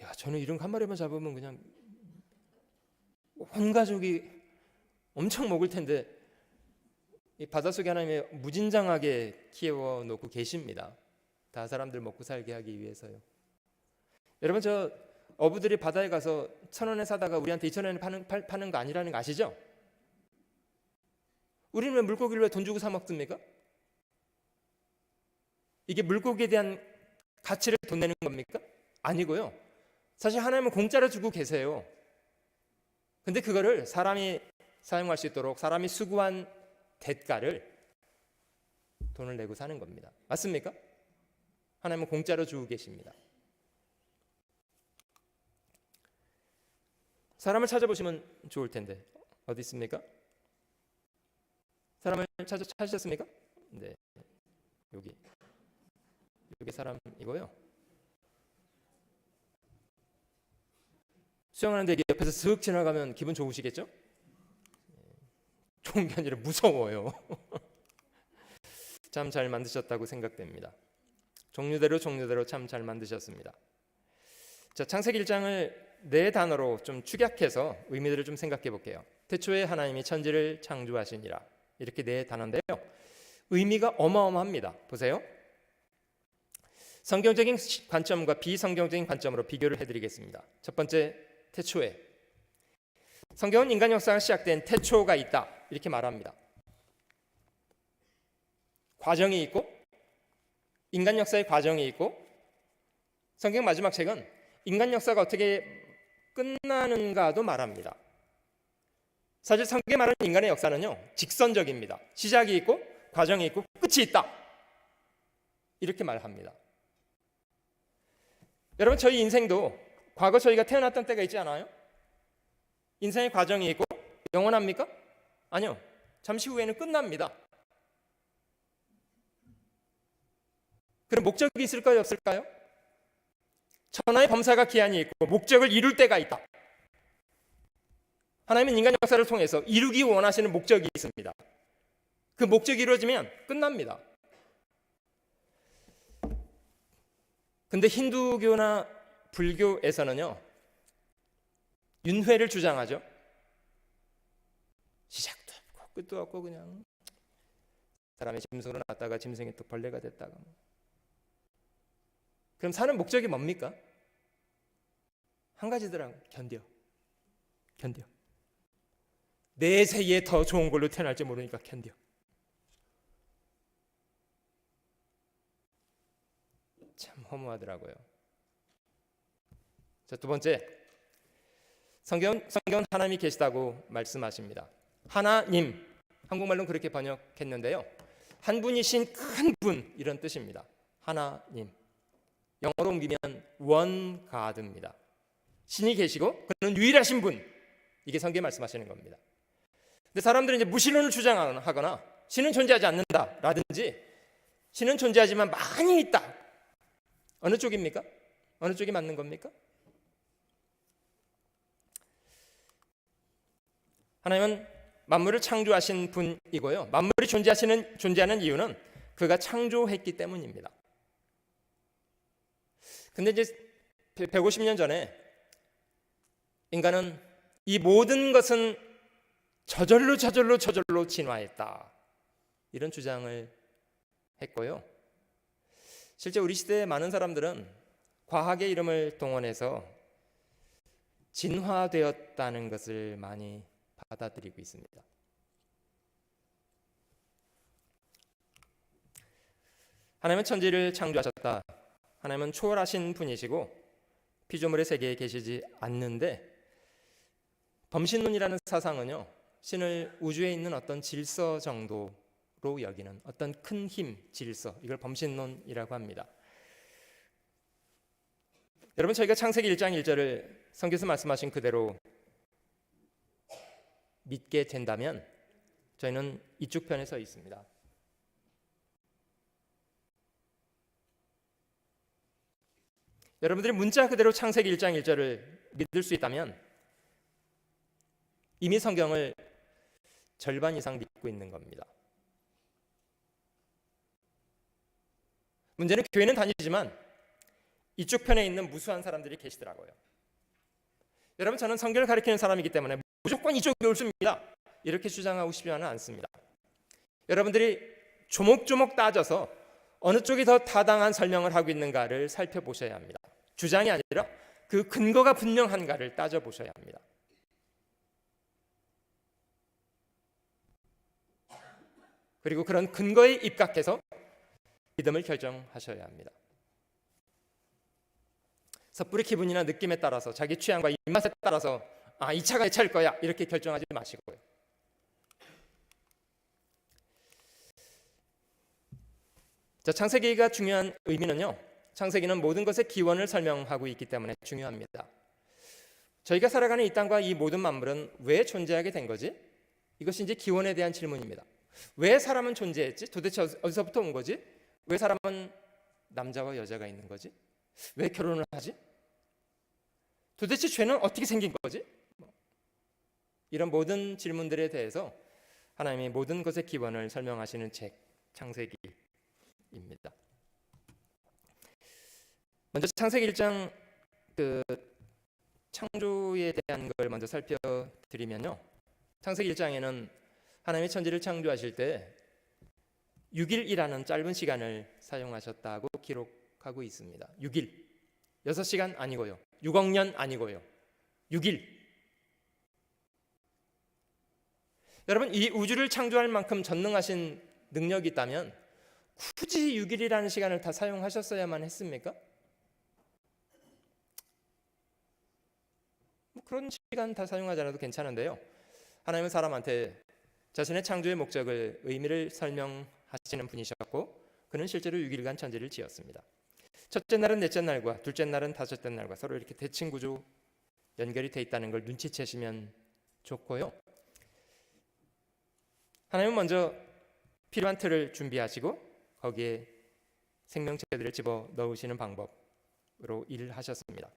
야, 저는 이런 거 한 마리만 잡으면 그냥 온 가족이 엄청 먹을 텐데, 이 바닷속에 하나님이 무진장하게 키워놓고 계십니다. 다 사람들 먹고 살게 하기 위해서요. 여러분, 저 어부들이 바다에 가서 1,000원에 사다가 우리한테 2,000원에 파는 거 아니라는 거 아시죠? 우리는 왜 물고기를 왜 돈 주고 사 먹습니까? 이게 물고기에 대한 가치를 돈 내는 겁니까? 아니고요. 사실 하나님은 공짜로 주고 계세요. 근데 그거를 사람이 사용할 수 있도록 사람이 수고한 대가를 돈을 내고 사는 겁니다. 맞습니까? 하나님은 공짜로 주고 계십니다. 사람을 찾아보시면 좋을 텐데 어디 있습니까? 사람을 찾으셨습니까? 네, 여기 사람이고요. 수영하는데 옆에서 슥 지나가면 기분 좋으시겠죠? 좋은 게 아니라 무서워요. 참 잘 만드셨다고 생각됩니다. 종류대로 참 잘 만드셨습니다. 자, 창세기 1장을 4단어로 좀 축약해서 의미들을 좀 생각해 볼게요. 태초에 하나님이 천지를 창조하시니라, 이렇게 4단어인데요. 의미가 어마어마합니다. 보세요. 성경적인 관점과 비성경적인 관점으로 비교를 해드리겠습니다. 첫 번째, 태초에. 성경은 인간 역사가 시작된 태초가 있다, 이렇게 말합니다. 과정이 있고, 인간 역사의 과정이 있고, 성경 마지막 책은 인간 역사가 어떻게 끝나는가도 말합니다. 사실 성경이 말하는 인간의 역사는요, 직선적입니다. 시작이 있고 과정이 있고 끝이 있다, 이렇게 말합니다. 여러분, 저희 인생도 과거 저희가 태어났던 때가 있지 않아요? 인생의 과정이 있고 영원합니까? 아니요. 잠시 후에는 끝납니다. 그럼 목적이 있을까요, 없을까요? 천하의 범사가 기한이 있고 목적을 이룰 때가 있다. 하나님은 인간 역사를 통해서 이루기 원하시는 목적이 있습니다. 그 목적이 이루어지면 끝납니다. 근데 힌두교나 불교에서는요, 윤회를 주장하죠. 시작도 없고 끝도 없고 그냥 사람이 짐승으로 났다가 짐승이 또 벌레가 됐다가. 그럼 사는 목적이 뭡니까? 한 가지더라고. 견뎌. 내 세에 더 좋은 걸로 태어날지 모르니까 견뎌. 참 허무하더라고요. 자, 두 번째, 성경은 하나님이 계시다고 말씀하십니다. 하나님, 한국말로는 그렇게 번역했는데요, 한 분이신 큰 분, 이런 뜻입니다. 하나님, 영어로 옮기면 one God입니다. 신이 계시고 그는 유일하신 분, 이게 성경에 말씀하시는 겁니다. 근데 사람들은 이제 무신론을 주장하거나 신은 존재하지 않는다라든지 신은 존재하지만 많이 있다, 어느 쪽입니까? 어느 쪽이 맞는 겁니까? 하나님은 만물을 창조하신 분이고요, 만물이 존재하는 이유는 그가 창조했기 때문입니다. 근데 이제 150년 전에 인간은 이 모든 것은 저절로 진화했다, 이런 주장을 했고요. 실제 우리 시대의 많은 사람들은 과학의 이름을 동원해서 진화되었다는 것을 많이 받아들이고 있습니다. 하나님은 천지를 창조하셨다. 하나님은 초월하신 분이시고 피조물의 세계에 계시지 않는데, 범신론이라는 사상은요, 신을 우주에 있는 어떤 질서 정도로 여기는 어떤 큰 힘, 질서, 이걸 범신론이라고 합니다. 여러분, 저희가 창세기 1장 1절을 성경에서 말씀하신 그대로 믿게 된다면 저희는 이쪽 편에 서 있습니다. 여러분들이 문자 그대로 창세기 1장 1절을 믿을 수 있다면 이미 성경을 절반 이상 믿고 있는 겁니다. 문제는 교회는 다니지만 이쪽 편에 있는 무수한 사람들이 계시더라고요. 여러분, 저는 성경을 가르치는 사람이기 때문에 무조건 이쪽이 옳습니다, 이렇게 주장하고 싶지는 않습니다. 여러분들이 조목조목 따져서 어느 쪽이 더 타당한 설명을 하고 있는가를 살펴보셔야 합니다. 주장이 아니라 그 근거가 분명한가를 따져보셔야 합니다. 그리고 그런 근거에 입각해서 믿음을 결정하셔야 합니다. 섣부리 기분이나 느낌에 따라서, 자기 취향과 입맛에 따라서 이 차가 내 차일 거야, 이렇게 결정하지 마시고요. 자, 창세기가 중요한 의미는요, 창세기는 모든 것의 기원을 설명하고 있기 때문에 중요합니다. 저희가 살아가는 이 땅과 이 모든 만물은 왜 존재하게 된 거지? 이것이 이제 기원에 대한 질문입니다. 왜 사람은 존재했지? 도대체 어디서부터 온 거지? 왜 사람은 남자와 여자가 있는 거지? 왜 결혼을 하지? 도대체 죄는 어떻게 생긴 거지? 이런 모든 질문들에 대해서 하나님이 모든 것의 기원을 설명하시는 책, 창세기입니다. 먼저 창세기 1장 창조에 대한 걸 먼저 살펴드리면요, 창세기 1장에는 하나님이 천지를 창조하실 때 6일이라는 짧은 시간을 사용하셨다고 기록하고 있습니다. 6일, 6시간 아니고요, 6억 년 아니고요, 6일. 여러분, 이 우주를 창조할 만큼 전능하신 능력이 있다면 굳이 6일이라는 시간을 다 사용하셨어야만 했습니까? 그런 시간 다 사용하지 않아도 괜찮은데요, 하나님은 사람한테 자신의 창조의 목적을, 의미를 설명하시는 분이셨고, 그는 실제로 6일간 천지를 지었습니다. 첫째 날은 넷째 날과 둘째 날은 다섯째 날과 서로 이렇게 대칭 구조 연결이 돼 있다는 걸 눈치채시면 좋고요. 하나님은 먼저 필요한 틀을 준비하시고 거기에 생명체들을 집어 넣으시는 방법으로 일을 하셨습니다.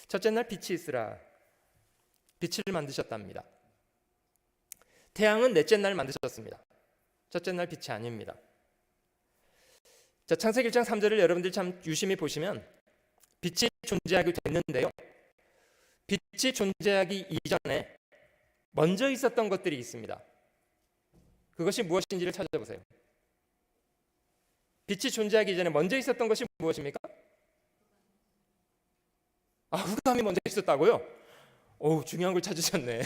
첫째 날 빛이 있으라, 빛을 만드셨답니다. 태양은 넷째 날 만드셨습니다. 첫째 날 빛이 아닙니다. 자, 창세기 1장 3절을 여러분들 참 유심히 보시면 빛이 존재하게 됐는데요, 빛이 존재하기 이전에 먼저 있었던 것들이 있습니다. 그것이 무엇인지를 찾아보세요. 빛이 존재하기 전에 먼저 있었던 것이 무엇입니까? 흑암이 먼저 있었다고요? 중요한 걸 찾으셨네.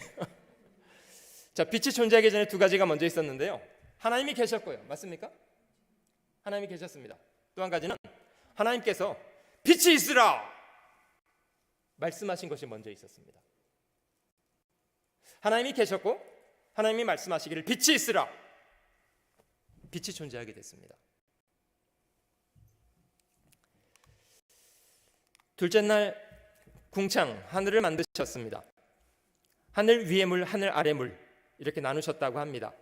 자, 빛이 존재하기 전에 두 가지가 먼저 있었는데요. 하나님이 계셨고요. 맞습니까? 하나님이 계셨습니다. 또 한 가지는 하나님께서 빛이 있으라 말씀하신 것이 먼저 있었습니다. 하나님이 계셨고 하나님이 말씀하시기를 빛이 있으라, 빛이 존재하게 됐습니다. 둘째 날 궁창 하늘을 만드셨습니다. 하늘 위의 물, 하늘 아래 물 이렇게 나누셨다고 합니다.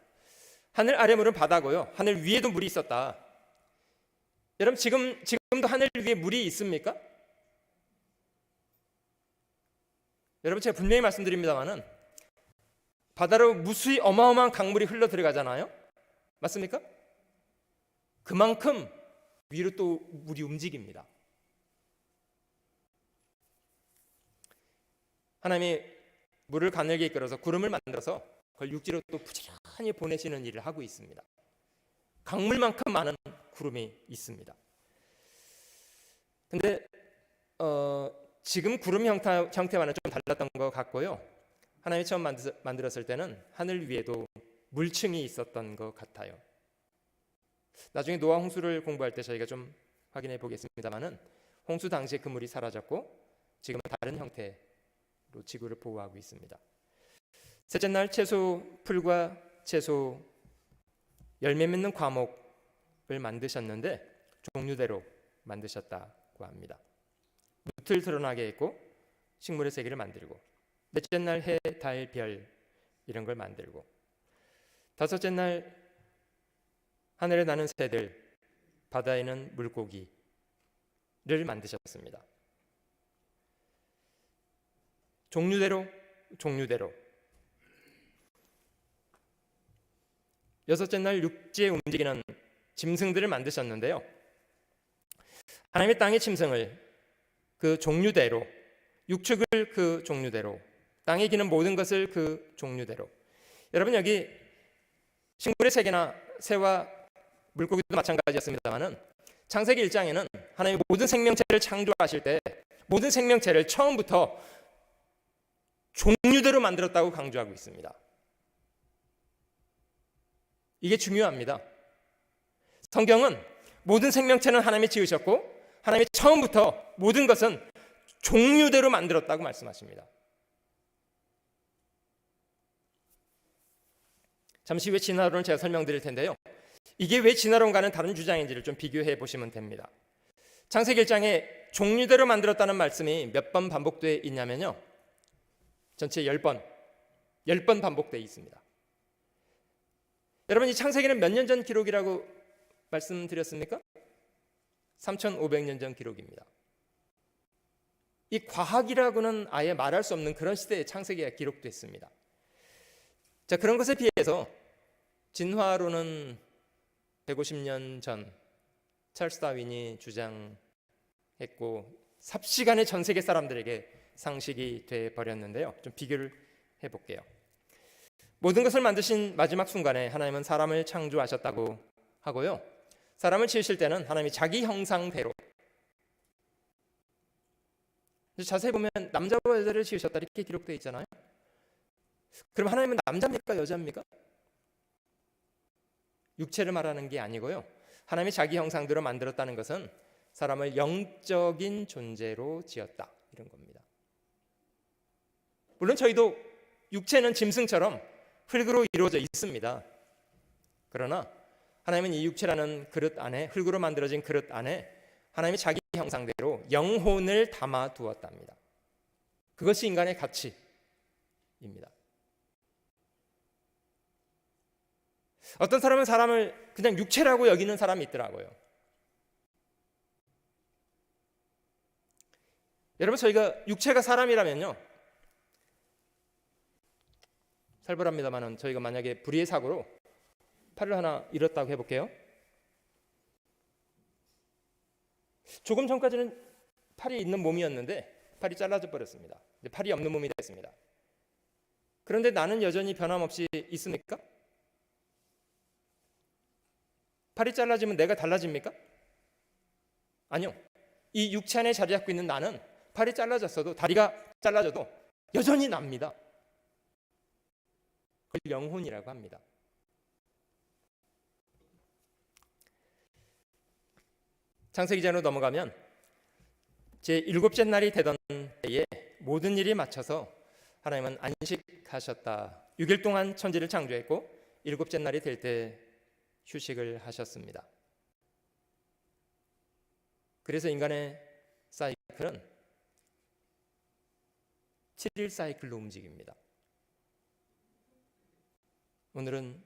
하늘 아래 물은 바다고요. 하늘 위에도 물이 있었다. 여러분 지금도 하늘 위에 물이 있습니까? 여러분 제가 분명히 말씀드립니다만은 바다로 무수히 어마어마한 강물이 흘러 들어가잖아요. 맞습니까? 그만큼 위로 또 물이 움직입니다. 하나님이 물을 가늘게 이끌어서 구름을 만들어서 그걸 육지로 또 부지런히 보내시는 일을 하고 있습니다. 강물만큼 많은 구름이 있습니다. 근데 지금 구름 형태와는 좀 달랐던 것 같고요. 하나님이 처음 만들었을 때는 하늘 위에도 물층이 있었던 것 같아요. 나중에 노아 홍수를 공부할 때 저희가 좀 확인해 보겠습니다만은 홍수 당시에 그 물이 사라졌고 지금은 다른 형태로 지구를 보호하고 있습니다. 셋째 날 채소 풀과 채소 열매 맺는 과목을 만드셨는데 종류대로 만드셨다고 합니다. 무틀 드러나게 했고 식물의 세계를 만들고, 넷째 날 해, 달, 별 이런 걸 만들고, 다섯째 날 하늘에 나는 새들, 바다에는 물고기를 만드셨습니다. 종류대로. 여섯째 날 육지에 움직이는 짐승들을 만드셨는데요. 하나님의 땅의 짐승을 그 종류대로, 육축을 그 종류대로, 땅에 기는 모든 것을 그 종류대로. 여러분 여기 식물의 세계나 새와 물고기도 마찬가지였습니다만은 창세기 1장에는 하나님이 모든 생명체를 창조하실 때 모든 생명체를 처음부터 종류대로 만들었다고 강조하고 있습니다. 이게 중요합니다. 성경은 모든 생명체는 하나님이 지으셨고 하나님이 처음부터 모든 것은 종류대로 만들었다고 말씀하십니다. 잠시 후에 진화론을 제가 설명드릴 텐데요. 이게 왜 진화론과는 다른 주장인지를 좀 비교해 보시면 됩니다. 창세기 1장에 종류대로 만들었다는 말씀이 몇 번 반복되어 있냐면요. 전체 10번 반복되어 있습니다. 여러분 이 창세기는 몇 년 전 기록이라고 말씀드렸습니까? 3,500년 전 기록입니다. 이 과학이라고는 아예 말할 수 없는 그런 시대에 창세기가 기록됐습니다. 자, 그런 것에 비해서 진화론은 150년 전 찰스 다윈이 주장했고 삽시간에 전 세계 사람들에게 상식이 돼 버렸는데요. 좀 비교를 해볼게요. 모든 것을 만드신 마지막 순간에 하나님은 사람을 창조하셨다고 하고요. 사람을 지으실 때는 하나님이 자기 형상대로, 자세히 보면 남자와 여자를 지으셨다 이렇게 기록되어 있잖아요. 그럼 하나님은 남자입니까 여자입니까? 육체를 말하는 게 아니고요. 하나님이 자기 형상대로 만들었다는 것은 사람을 영적인 존재로 지었다 이런 겁니다. 물론 저희도 육체는 짐승처럼 흙으로 이루어져 있습니다. 그러나 하나님은 이 육체라는 그릇 안에, 흙으로 만들어진 그릇 안에 하나님이 자기 형상대로 영혼을 담아 두었답니다. 그것이 인간의 가치입니다. 어떤 사람은 사람을 그냥 육체라고 여기는 사람이 있더라고요. 여러분 저희가 육체가 사람이라면요, 살벌합니다만 저희가 만약에 불의의 사고로 팔을 하나 잃었다고 해볼게요. 조금 전까지는 팔이 있는 몸이었는데 팔이 잘라져 버렸습니다. 팔이 없는 몸이 됐습니다. 그런데 나는 여전히 변함없이 있습니까? 팔이 잘라지면 내가 달라집니까? 아니요. 이 육체 안에 자리 잡고 있는 나는 팔이 잘라졌어도 다리가 잘라져도 여전히 납니다. 그걸 영혼이라고 합니다. 창세기 전으로 넘어가면 제 7째 날이 되던 때에 모든 일이 마쳐서 하나님은 안식하셨다. 6일 동안 천지를 창조했고 7째 날이 될 때 휴식을 하셨습니다. 그래서 인간의 사이클은 7일 사이클로 움직입니다. 오늘은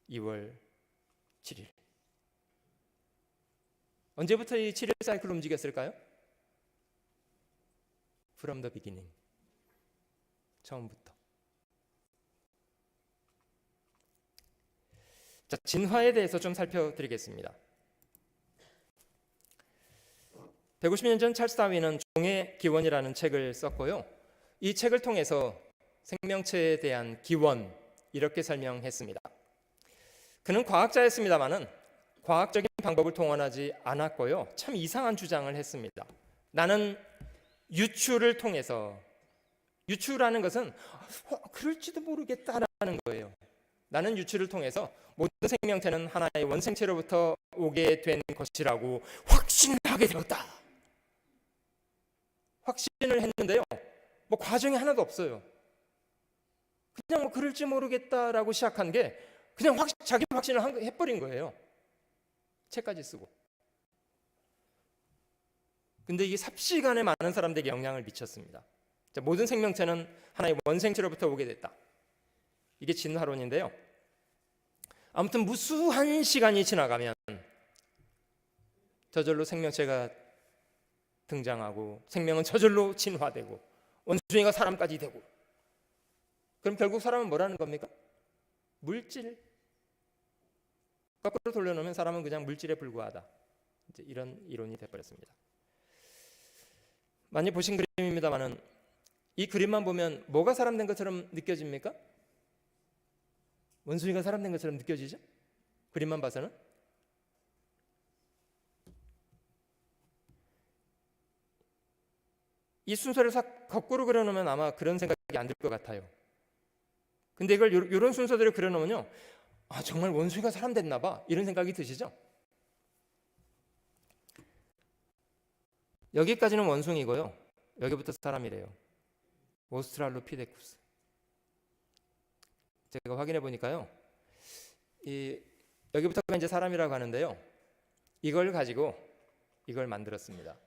2월 7일. 언제부터 이 7일 사이클로 움직였을까요? From the beginning. 처음부터. 자, 진화에 대해서 좀 살펴드리겠습니다. 150년 전 찰스 다윈은 종의 기원이라는 책을 썼고요. 이 책을 통해서 생명체에 대한 기원 이렇게 설명했습니다. 그는 과학자였습니다마는 과학적인 방법을 동원하지 않았고요. 참 이상한 주장을 했습니다. 나는 유추를 통해서, 유추라는 것은 그럴지도 모르겠다라는 거예요. 나는 유추를 통해서 모든 생명체는 하나의 원생체로부터 오게 된 것이라고 확신하게 되었다. 확신을 했는데요. 뭐 과정이 하나도 없어요. 그냥 뭐 그럴지 모르겠다라고 시작한 게 그냥 자기 확신을 해버린 거예요. 책까지 쓰고. 근데 이게 삽시간에 많은 사람들에게 영향을 미쳤습니다. 자, 모든 생명체는 하나의 원생체로부터 오게 됐다. 이게 진화론인데요. 아무튼 무수한 시간이 지나가면 저절로 생명체가 등장하고 생명은 저절로 진화되고 원숭이가 사람까지 되고, 그럼 결국 사람은 뭐라는 겁니까? 물질. 거꾸로 돌려놓으면 사람은 그냥 물질에 불과하다. 이제 이런 이론이 되어버렸습니다. 많이 보신 그림입니다만은 이 그림만 보면 뭐가 사람 된 것처럼 느껴집니까? 원숭이가 사람 된 것처럼 느껴지죠? 그림만 봐서는. 이 순서를 거꾸로 그려놓으면 아마 그런 생각이 안 들 것 같아요. 근데 이걸 이런 순서대로 그려놓으면요, 아, 정말 원숭이가 사람 됐나 봐, 이런 생각이 드시죠? 여기까지는 원숭이고요, 여기부터 사람이래요. 오스트랄로피테쿠스. 제가 확인해 보니까요, 여기부터가 이제 사람이라고 하는데요, 이걸 가지고 이걸 만들었습니다.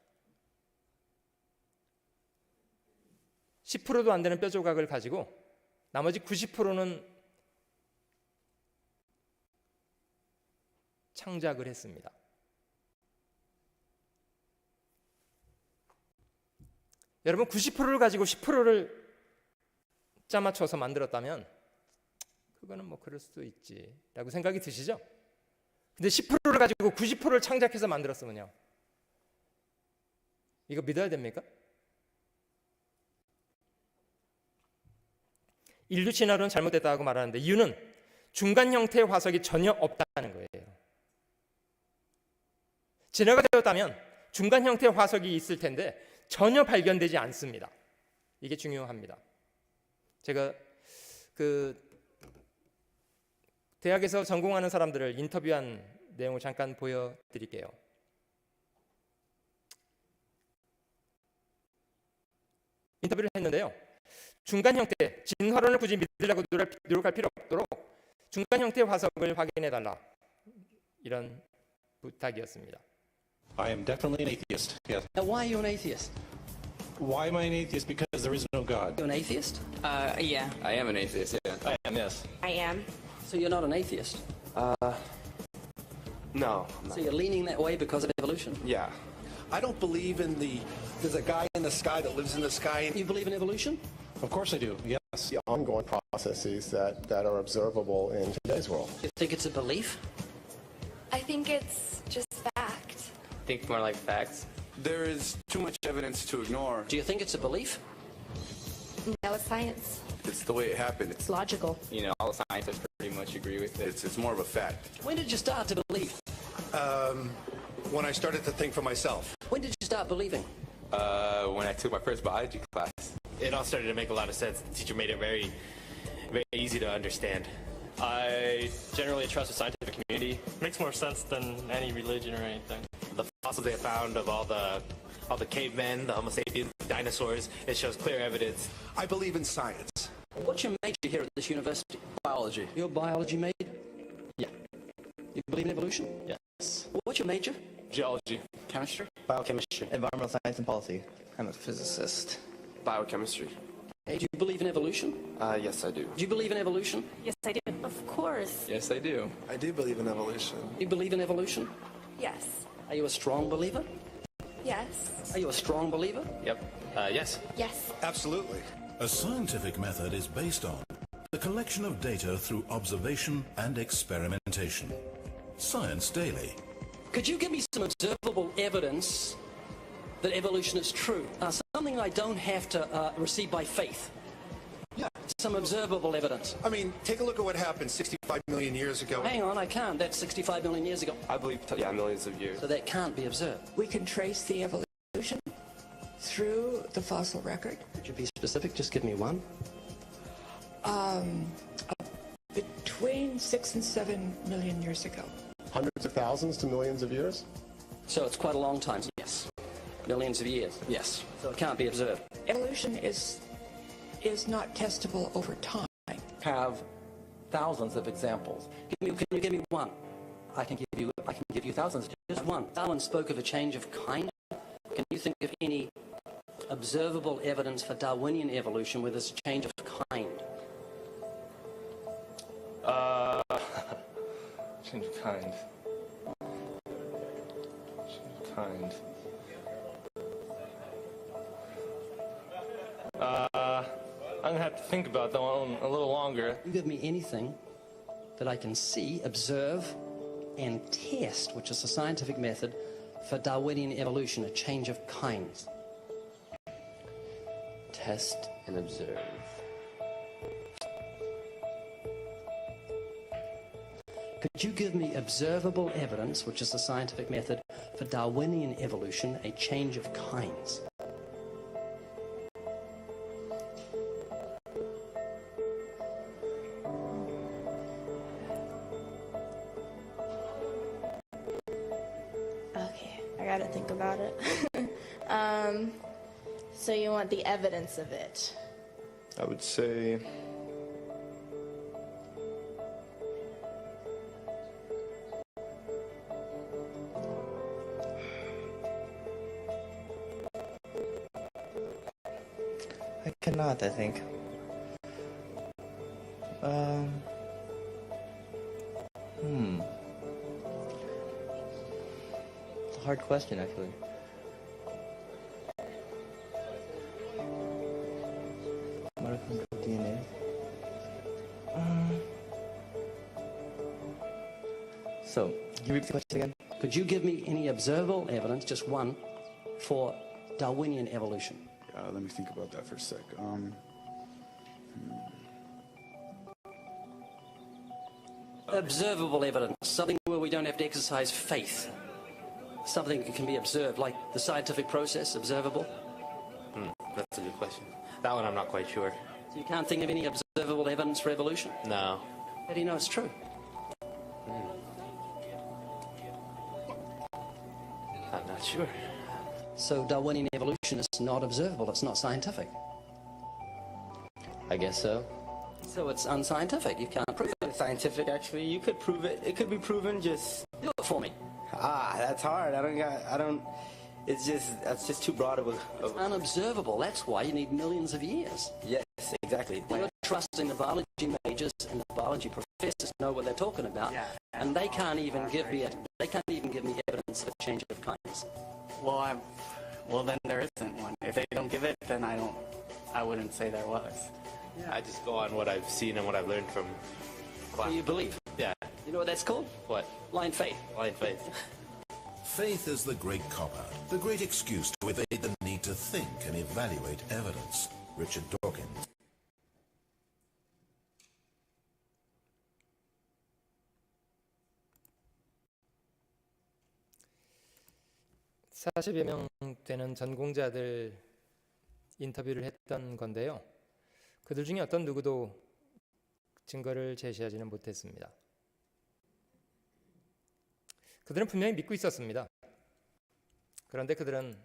10%도 안 되는 뼈 조각을 가지고 나머지 90%는 창작을 했습니다. 여러분, 90%를 가지고 10%를 짜맞춰서 만들었다면 그거는 뭐 그럴 수도 있지 라고 생각이 드시죠? 근데 10%를 가지고 90%를 창작해서 만들었으면요, 이거 믿어야 됩니까? 인류 진화론은 잘못됐다고 말하는데 이유는 중간 형태의 화석이 전혀 없다는 거예요. 진화가 되었다면 중간 형태의 화석이 있을 텐데 전혀 발견되지 않습니다. 이게 중요합니다. 제가 대학에서 전공하는 사람들을 인터뷰한 내용을 잠깐 보여드릴게요. 인터뷰를 했는데요, 중간 형태, 진화론을 굳이 믿으려고 노력할 필요 없도록 중간 형태의 화석을 확인해달라, 이런 부탁이었습니다. I am definitely an atheist. Yes. Now, why are you an atheist? Why am I an atheist? Because there is no God. You're an atheist? Yeah. I am an atheist, yeah. I am, yes. I am. So you're not an atheist? No. So you're leaning that way because of evolution? Yeah. I don't believe in there's a guy in the sky that lives in the sky. You believe in evolution? Of course I do, yes. The ongoing processes that are observable in today's world. You think it's a belief? I think it's just fact. I think more like facts. There is too much evidence to ignore. Do you think it's a belief? No, it's science. It's the way it happened. It's logical. You know, all scientists pretty much agree with it. It's more of a fact. When did you start to believe? When I started to think for myself. When did you start believing? When I took my first biology class. It all started to make a lot of sense. The teacher made it very, very easy to understand. I generally trust the scientific community. Makes more sense than any religion or anything. The fossils they found of all the cavemen, the Homo sapiens, the dinosaurs, it shows clear evidence. I believe in science. What's your major here at this university? Biology. Your biology major? Yeah. You believe in evolution? Yes. What's your major? Geology. Chemistry? Biochemistry. Environmental science and policy. I'm a physicist. Biochemistry. Hey, do you believe in evolution? Yes, I do. Do you believe in evolution? Yes, I do. Of course. Yes, I do. I do believe in evolution. You believe in evolution? Yes. Are you a strong believer? Yes. Are you a strong believer? Yep. Yes. Yes. Absolutely. A scientific method is based on the collection of data through observation and experimentation. Science Daily. Could you give me some observable evidence that evolution is true? Something I don't have to receive by faith. Yeah. Some observable evidence. I mean, take a look at what happened 65 million years ago. Hang on, I can't. That's 65 million years ago. I believe, millions of years. So that can't be observed. We can trace the evolution through the fossil record. Could you be specific? Just give me one. Between 6 and 7 million years ago. Hundreds of thousands to millions of years? So it's quite a long time. Yes. Millions of years. Yes. So it can't be observed. Evolution is not testable over time. Have thousands of examples. Can you give me one? I can give you thousands. Just one. Darwin spoke of a change of kind. Can you think of any observable evidence for Darwinian evolution where there's a change of kind? Change of kind. Change of kind. I'm gonna have to think about that one a little longer. You give me anything that I can see, observe, and test, which is the scientific method for Darwinian evolution, a change of kinds. Test and observe. Could you give me observable evidence, which is the scientific method for Darwinian evolution, a change of kinds? Okay, I gotta think about it. So you want the evidence of it? I would say I cannot, I think. It's a hard question, actually. Mitochondrial DNA. So, can you repeat the question again? Could you give me any observable evidence, just one, for Darwinian evolution? Let me think about that for a sec. Observable evidence, something where we don't have to exercise faith. Something that can be observed, like the scientific process, observable. That's a good question. That one I'm not quite sure. So you can't think of any observable evidence for evolution? No. How do you know it's true? I'm not sure. So Darwinian evolution is not observable, it's not scientific. I guess so. So it's unscientific, you can't prove it. Scientific, actually, you could prove it. It could be proven. Just Do it for me. that's hard. That's just too broad of a. It's unobservable, that's why you need millions of years. Yes, exactly. You're trusting the biology majors and the biology professors to know what they're talking about, and they can't even give me evidence of change of kinds. Well, then there isn't one. If they don't give it, then I wouldn't say there was. I just go on what I've seen and what I've learned from class. Do you believe? Yeah. You know what that's called? What? Blind faith. Blind faith. Faith is the great copper, the great excuse to evade the need to think and evaluate evidence. Richard Dawkins. 40여 명 되는 전공자들 인터뷰를 했던 건데요. 그들 중에 어떤 누구도 증거를 제시하지는 못했습니다. 그들은 분명히 믿고 있었습니다. 그런데 그들은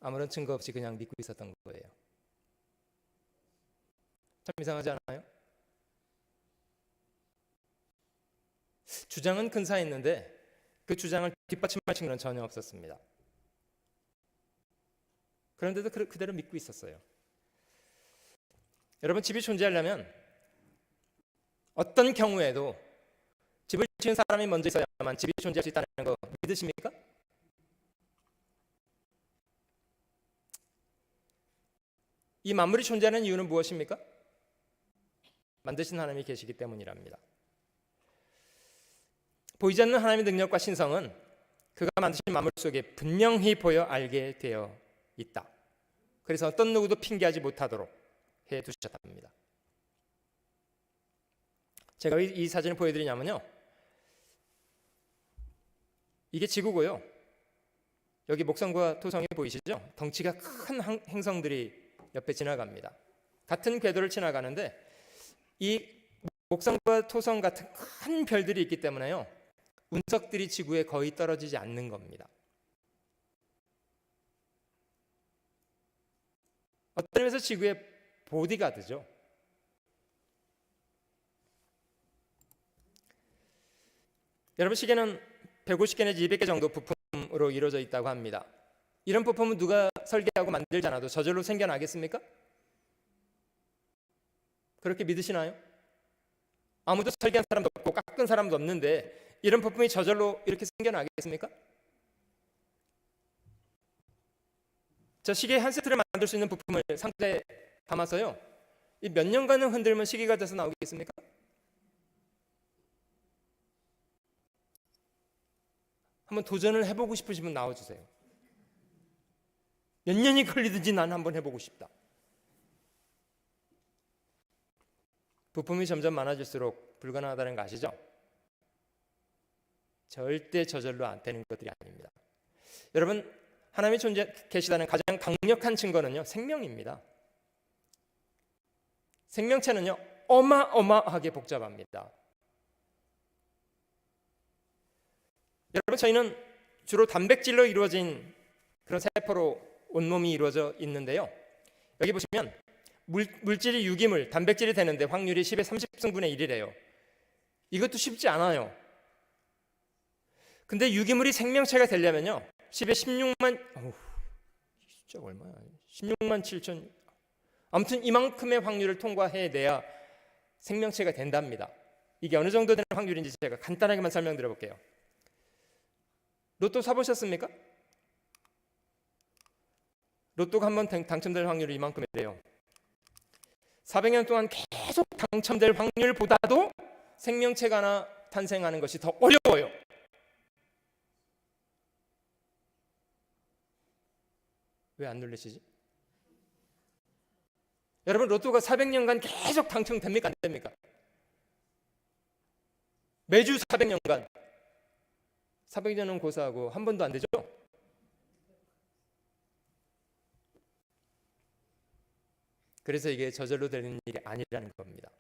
아무런 증거 없이 그냥 믿고 있었던 거예요. 참 이상하지 않아요? 주장은 근사했는데 그 주장을 뒷받침할 증거는 전혀 없었습니다. 그런데도 그대로 믿고 있었어요. 여러분, 집이 존재하려면 어떤 경우에도 집을 지은 사람이 먼저 있어야만 집이 존재할 수 있다는 거 믿으십니까? 이 만물이 존재하는 이유는 무엇입니까? 만드신 하나님이 계시기 때문이랍니다. 보이지 않는 하나님의 능력과 신성은 그가 만드신 만물 속에 분명히 보여 알게 되어 있다. 그래서 어떤 누구도 핑계하지 못하도록 해두셨답니다. 제가 이 사진을 보여드리냐면요, 이게 지구고요. 여기 목성과 토성이 보이시죠? 덩치가 큰 행성들이 옆에 지나갑니다. 같은 궤도를 지나가는데 이 목성과 토성 같은 큰 별들이 있기 때문에요, 운석들이 지구에 거의 떨어지지 않는 겁니다. 어떤 의미에서 지구의 보디가드죠. 여러분, 시계는 150개 내지 200개 정도 부품으로 이루어져 있다고 합니다. 이런 부품은 누가 설계하고 만들지 않아도 저절로 생겨나겠습니까? 그렇게 믿으시나요? 아무도 설계한 사람도 없고 깎은 사람도 없는데 이런 부품이 저절로 이렇게 생겨나겠습니까? 저 시계 한 세트를 만들 수 있는 부품을 상자에 담아서요, 이 몇 년간은 흔들면 시계가 돼서 나오겠습니까? 한번 도전을 해보고 싶으시면 나와주세요. 몇 년이 걸리든지 난 한번 해보고 싶다. 부품이 점점 많아질수록 불가능하다는 거 아시죠? 절대 저절로 안 되는 것들이 아닙니다. 여러분, 하나님이 계시다는 가장 강력한 증거는요, 생명입니다. 생명체는요, 어마어마하게 복잡합니다. 여러분, 저희는 주로 단백질로 이루어진 그런 세포로 온몸이 이루어져 있는데요, 여기 보시면 물질이 유기물, 단백질이 되는데 확률이 10의 30승분의 1이래요. 이것도 쉽지 않아요. 근데 유기물이 생명체가 되려면요, 10의 16만, 숫자가 얼마야? 16만 7천, 아무튼 이만큼의 확률을 통과해내야 생명체가 된답니다. 이게 어느 정도 되는 확률인지 제가 간단하게만 설명드려 볼게요. 로또 사보셨습니까? 로또가 한번 당첨될 확률이 이만큼이래요. 400년 동안 계속 당첨될 확률보다도 생명체가 하나 탄생하는 것이 더 어려워요. 왜 안 놀라시지? 여러분, 로또가 400년간 계속 당첨됩니까? 안 됩니까? 매주 400년간. 400년은 고사하고 한 번도 안 되죠? 그래서 이게 저절로 되는 일이 아니라는 겁니다.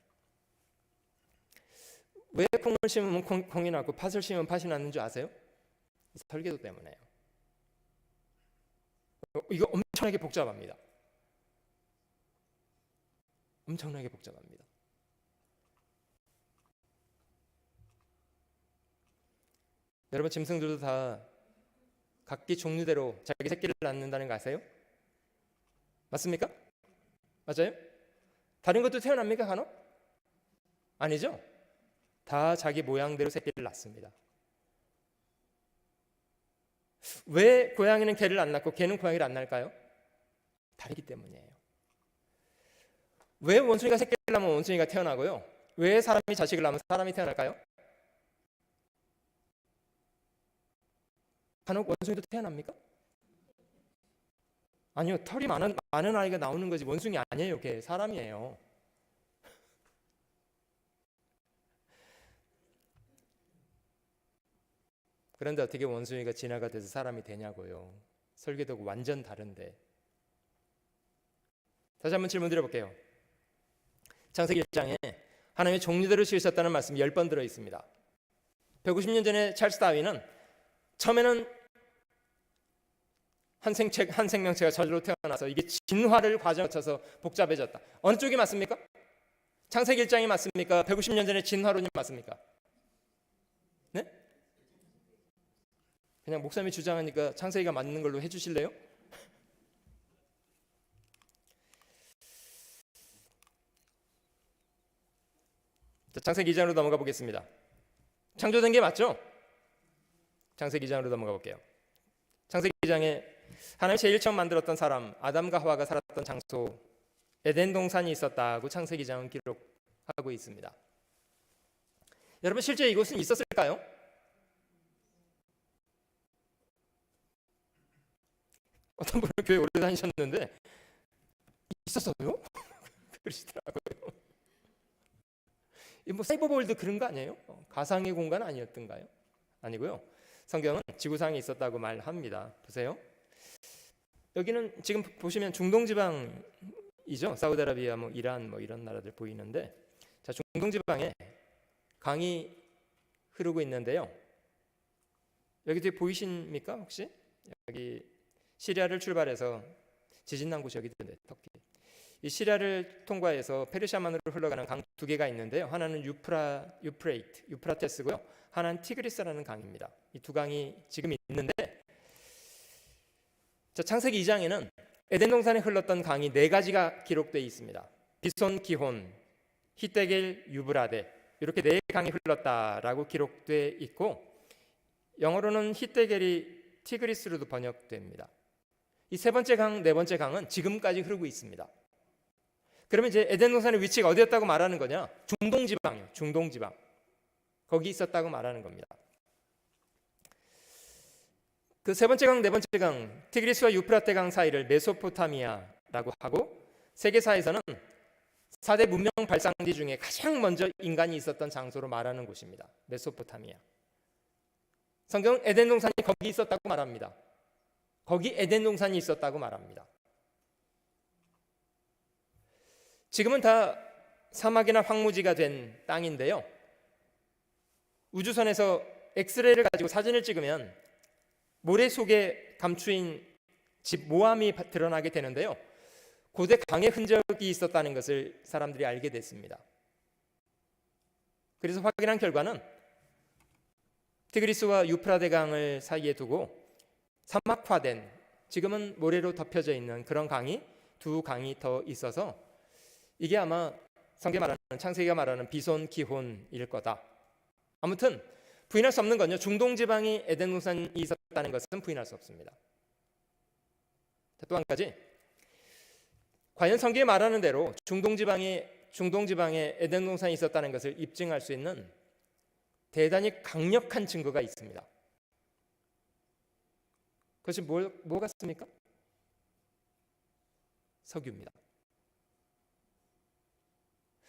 왜 콩을 심으면 콩이 나고 팥을 심으면 팥이 나는 줄 아세요? 설계도 때문에요. 이거 엄청나게 복잡합니다. 엄청나게 복잡합니다. 여러분, 짐승들도 다 각기 종류대로 자기 새끼를 낳는다는 거 아세요? 맞습니까? 맞아요? 다른 것도 태어납니까, 간혹? 아니죠? 다 자기 모양대로 새끼를 낳습니다. 왜 고양이는 개를 안 낳고 개는 고양이를 안 낳을까요? 다르기 때문이에요. 왜 원숭이가 새끼를 낳으면 원숭이가 태어나고요, 왜 사람이 자식을 낳으면 사람이 태어날까요? 간혹 원숭이도 태어납니까? 아니요, 털이 많은 아이가 나오는 거지 원숭이 아니에요. 걔 사람이에요. 그런데 어떻게 원숭이가 진화가 돼서 사람이 되냐고요. 설계도가 완전 다른데. 다시 한번 질문 드려볼게요. 창세기 1장에 하나님의 종류대로 지으셨다는 말씀이 10번 들어있습니다. 150년 전에 찰스 다윈은 처음에는 한 생명체가 저절로 태어나서 이게 진화를 과정을 거쳐서 복잡해졌다. 어느 쪽이 맞습니까? 창세기 1장이 맞습니까? 150년 전에 진화론이 맞습니까? 네? 그냥 목사님이 주장하니까 창세기가 맞는 걸로 해주실래요? 자, 창세기 2장으로 넘어가 보겠습니다. 창조된 게 맞죠? 창세기 2장으로 넘어가 볼게요. 창세기 2장에 하나님 제일 처음 만들었던 사람 아담과 하와가 살았던 장소 에덴 동산이 있었다고 창세기 2장은 기록하고 있습니다. 여러분 실제 이곳은 있었을까요? 어떤 분은 교회 오래 다니셨는데 있었어요? 그러시더라고요. 뭐 사이버월드 그런 거 아니에요? 가상의 공간 아니었던가요? 아니고요. 성경은 지구상에 있었다고 말합니다. 보세요. 여기는 지금 보시면 중동 지방이죠. 사우디아라비아, 이란 이런 나라들 보이는데, 자, 중동 지방에 강이 흐르고 있는데요. 여기 뒤에 보이십니까 혹시? 여기 시리아를 출발해서 지진 난 곳이 여기 있는데 터키. 이 시리아를 통과해서 페르시아만으로 흘러가는 강 두 개가 있는데요. 하나는 유프라테스고요. 하나는 티그리스라는 강입니다. 이 두 강이 지금 있는데, 자, 창세기 2장에는 에덴 동산에 흘렀던 강이 4가지가 기록되어 있습니다. 비손, 기혼, 히데겔, 유브라데 이렇게 4강이 흘렀다라고 기록되어 있고, 영어로는 히데겔이 티그리스로도 번역됩니다. 이 3번째 강, 4번째 강은 지금까지 흐르고 있습니다. 그러면 이제 에덴 동산의 위치가 어디였다고 말하는 거냐? 중동 지방이요. 중동 지방. 거기 있었다고 말하는 겁니다. 그 3번째 강, 4번째 강, 티그리스와 유프라테 강 사이를 메소포타미아라고 하고, 세계사에서는 4대 문명 발상지 중에 가장 먼저 인간이 있었던 장소로 말하는 곳입니다. 메소포타미아. 성경은 에덴 동산이 거기 있었다고 말합니다. 거기 에덴 동산이 있었다고 말합니다. 지금은 다 사막이나 황무지가 된 땅인데요. 우주선에서 엑스레이를 가지고 사진을 찍으면 모래 속에 감추인 집 모함이 드러나게 되는데요. 고대 강의 흔적이 있었다는 것을 사람들이 알게 됐습니다. 그래서 확인한 결과는 티그리스와 유프라데 강을 사이에 두고 사막화된, 지금은 모래로 덮여져 있는 그런 강이 2강이 더 있어서 이게 아마 성경이 말하는, 창세기가 말하는 비손 기혼일 거다. 아무튼 부인할 수 없는 건요, 중동 지방이 에덴 동산이 있었다는 것은 부인할 수 없습니다. 또 한 가지, 과연 성경이 말하는 대로 중동 지방에 에덴 동산이 있었다는 것을 입증할 수 있는 대단히 강력한 증거가 있습니다. 그것이 뭐 같습니까? 석유입니다.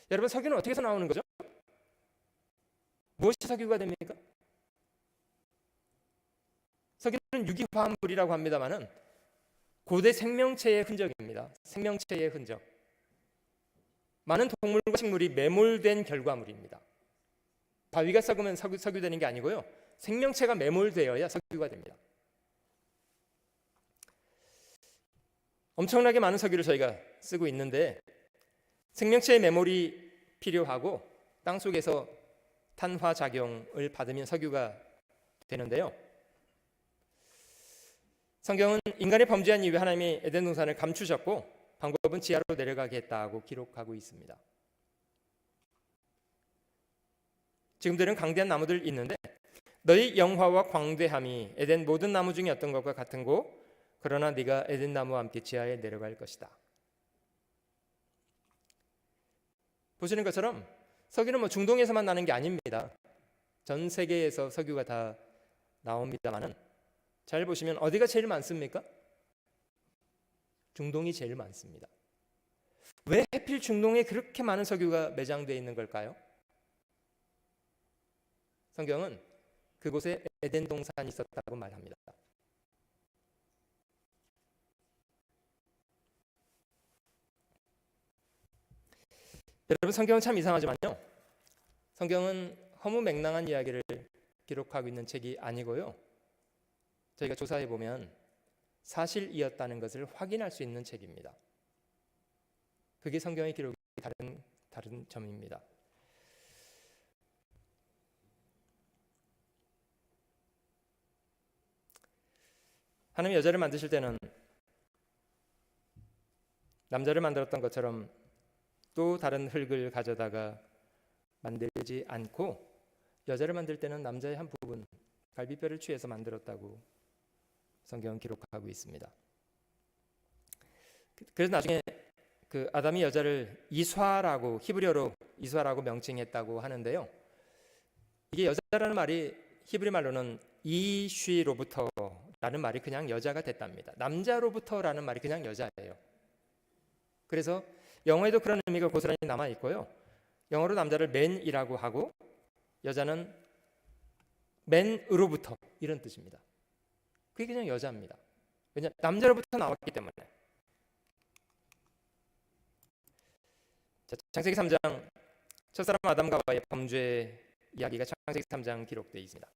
여러분, 석유는 어떻게 해서 나오는 거죠? 무엇이 석유가 됩니까? 석유는 유기화합물이라고 합니다만은 고대 생명체의 흔적입니다. 생명체의 흔적. 많은 동물과 식물이 매몰된 결과물입니다. 바위가 썩으면 석유 되는 게 아니고요, 생명체가 매몰되어야 석유가 됩니다. 엄청나게 많은 석유를 저희가 쓰고 있는데, 생명체의 매몰이 필요하고 땅 속에서 탄화 작용을 받으면 석유가 되는데요. 성경은 인간이 범죄한 이후에 하나님이 에덴 동산을 감추셨고 방법은 지하로 내려가게 했다고 기록하고 있습니다. 지금 들은 강대한 나무들 있는데, 너희 영화와 광대함이 에덴 모든 나무 중에 어떤 것과 같은 고, 그러나 네가 에덴 나무와 함께 지하에 내려갈 것이다. 보시는 것처럼 석유는 중동에서만 나는 게 아닙니다. 전 세계에서 석유가 다 나옵니다만은, 잘 보시면 어디가 제일 많습니까? 중동이 제일 많습니다. 왜 하필 중동에 그렇게 많은 석유가 매장되어 있는 걸까요? 성경은 그곳에 에덴 동산이 있었다고 말합니다. 여러분, 성경은 참 이상하지만요, 성경은 허무맹랑한 이야기를 기록하고 있는 책이 아니고요, 저희가 조사해 보면 사실이었다는 것을 확인할 수 있는 책입니다. 그게 성경의 기록이 다른 점입니다. 하나님이 여자를 만드실 때는 남자를 만들었던 것처럼 또 다른 흙을 가져다가 만들지 않고 여자를 만들 때는 남자의 한 부분, 갈비뼈를 취해서 만들었다고 성경은 기록하고 있습니다. 그래서 나중에 그 아담이 여자를 이스화라고, 히브리어로 이스화라고 명칭했다고 하는데요, 이게 여자라는 말이 히브리 말로는 이쉬로부터라는 말이 그냥 여자가 됐답니다. 남자로부터라는 말이 그냥 여자예요. 그래서 영어에도 그런 의미가 고스란히 남아 있고요, 영어로 남자를 man이라고 하고 여자는 man으로부터, 이런 뜻입니다. 그게 그냥 여자입니다. 왜냐, 남자로부터 나왔기 때문에. 자, 창세기 3장 첫사람 아담과의 범죄 이야기가 창세기 3장 기록되어 있습니다.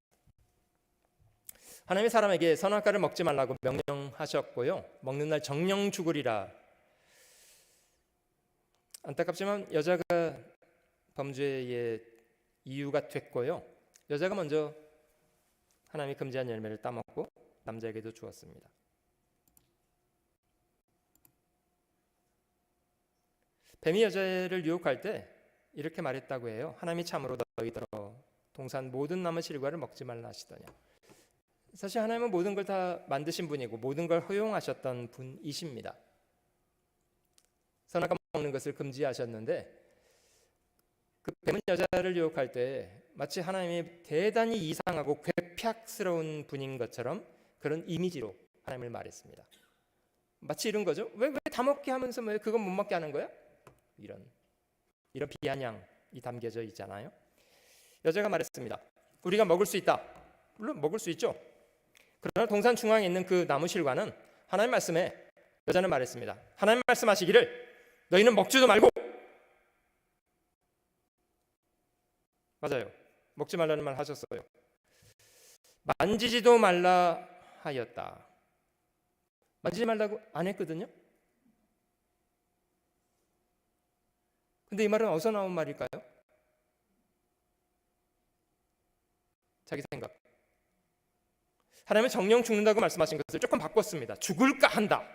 하나님이 사람에게 선악과를 먹지 말라고 명령하셨고요, 먹는 날 정령 죽으리라. 안타깝지만 여자가 범죄의 이유가 됐고요, 여자가 먼저 하나님이 금지한 열매를 따먹고 남자에게도 주었습니다. 뱀이 여자를 유혹할 때 이렇게 말했다고 해요. 하나님이 참으로 너희더러 동산 모든 나무 실과를 먹지 말라 하시더냐. 사실 하나님은 모든 걸 다 만드신 분이고 모든 걸 허용하셨던 분이십니다. 선악과 먹는 것을 금지하셨는데 그 뱀은 여자를 유혹할 때 마치 하나님이 대단히 이상하고 괴팍스러운 분인 것처럼 그런 이미지로 하나님을 말했습니다. 마치 이런 거죠. 왜 다 먹게 하면서 왜 그건 못 먹게 하는 거야? 이런 비아냥이 담겨져 있잖아요. 여자가 말했습니다. 우리가 먹을 수 있다. 물론 먹을 수 있죠. 그러나 동산 중앙에 있는 그 나무 실과는 하나님 말씀에, 여자는 말했습니다. 하나님 말씀하시기를 너희는 먹지도 말고, 맞아요, 먹지 말라는 말 하셨어요. 만지지도 말라 하였다. 만지지 말라고 안 했거든요. 근데 이 말은 어디서 나온 말일까요? 자기 생각. 하나님은 정령 죽는다고 말씀하신 것을 조금 바꿨습니다. 죽을까 한다.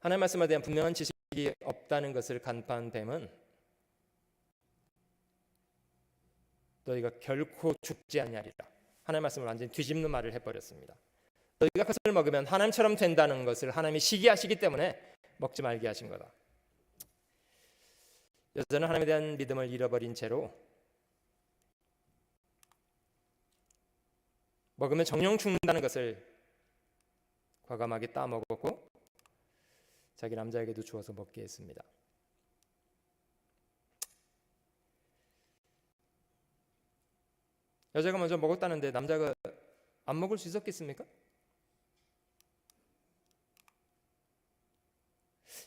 하나님 말씀에 대한 분명한 지식이 없다는 것을 간파한 뱀은 너희가 결코 죽지 아니하리라. 하나님 말씀을 완전히 뒤집는 말을 해버렸습니다. 너희가 그것을 먹으면 하나님처럼 된다는 것을 하나님이 시기하시기 때문에 먹지 말게 하신 거다. 여자는 하나님에 대한 믿음을 잃어버린 채로 먹으면 정령 죽는다는 것을 과감하게 따먹었고 자기 남자에게도 주어서 먹게 했습니다. 여자가 먼저 먹었다는데 남자가 안 먹을 수 있었겠습니까?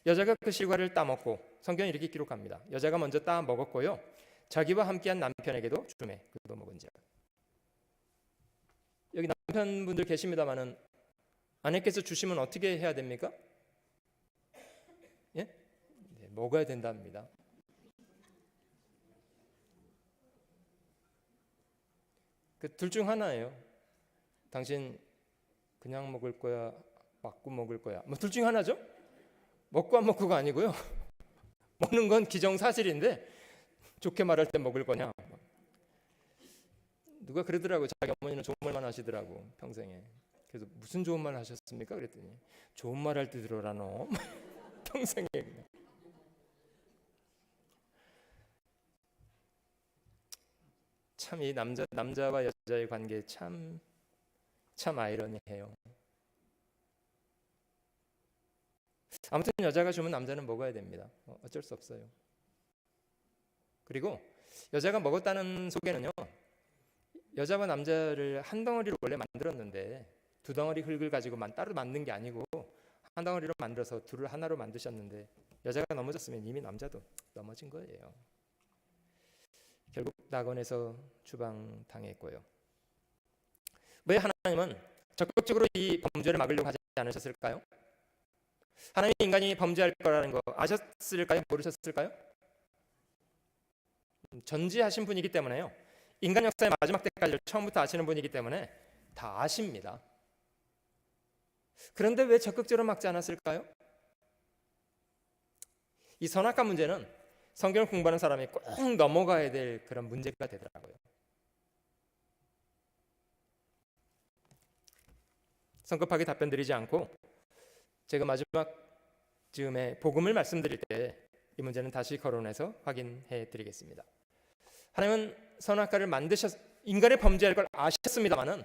여자가 그 실과를 따먹고, 성경이 이렇게 기록합니다. 여자가 먼저 따 먹었고요, 자기와 함께한 남편에게도 주매 그도 먹은지라. 여기 남편분들 계십니다마는 아내께서 주시면 어떻게 해야 됩니까? 예? 네, 먹어야 된답니다. 그 둘 중 하나예요. 당신 그냥 먹을 거야, 맞고 먹을 거야. 뭐 둘 중 하나죠? 먹고 안 먹고가 아니고요. 먹는 건 기정사실인데 좋게 말할 때 먹을 거냐. 누가 그러더라고요. 자기 어머니는 좋은 말만 하시더라고, 평생에. 그래서 무슨 좋은 말 하셨습니까? 그랬더니 좋은 말 할 때 들어라 너. 평생에. 참 이 남자와 여자의 관계 참 아이러니해요. 아무튼 여자가 주면 남자는 먹어야 됩니다. 어쩔 수 없어요. 그리고 여자가 먹었다는 소개는요, 여자와 남자를 한 덩어리로 원래 만들었는데 두 덩어리 흙을 가지고 따로 만든 게 아니고 한 덩어리로 만들어서 둘을 하나로 만드셨는데 여자가 넘어졌으면 이미 남자도 넘어진 거예요. 결국 낙원에서 추방당했고요. 왜 하나님은 적극적으로 이 범죄를 막으려고 하지 않으셨을까요? 하나님이 인간이 범죄할 거라는 거 아셨을까요? 모르셨을까요? 전지하신 분이기 때문에요. 인간 역사의 마지막 때까지 처음부터 아시는 분이기 때문에 다 아십니다. 그런데 왜 적극적으로 막지 않았을까요? 이 선악과 문제는 성경을 공부하는 사람이 꼭 넘어가야 될 그런 문제가 되더라고요. 성급하게 답변드리지 않고 제가 마지막 즈음에 복음을 말씀드릴 때 이 문제는 다시 거론해서 확인해 드리겠습니다. 하나님은 선악과를 인간의 범죄할 걸 아셨습니다마는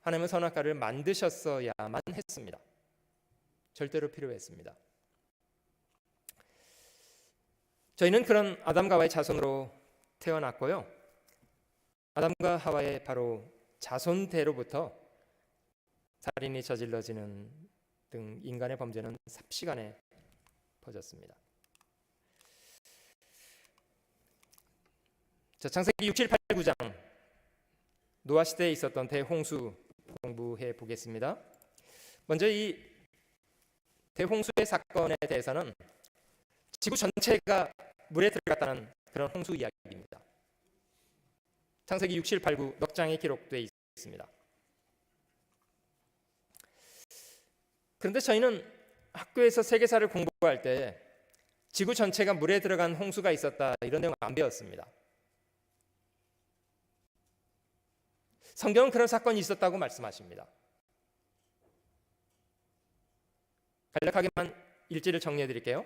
하나님은 선악과를 만드셨어야만 했습니다. 절대로 필요했습니다. 저희는 그런 아담과 하와의 자손으로 태어났고요. 아담과 하와의 바로 자손대로부터 살인이 저질러지는 등 인간의 범죄는 삽시간에 퍼졌습니다. 자, 창세기 6, 7, 8, 9장 노아 시대에 있었던 대홍수 공부해 보겠습니다. 먼저 이 대홍수의 사건에 대해서는 지구 전체가 물에 들어갔다는 그런 홍수 이야기입니다. 창세기 6, 7, 8, 9 넉 장에 기록되어 있습니다. 그런데 저희는 학교에서 세계사를 공부할 때 지구 전체가 물에 들어간 홍수가 있었다 이런 내용 안 배웠습니다. 성경은 그런 사건이 있었다고 말씀하십니다. 간략하게만 일지를 정리해 드릴게요.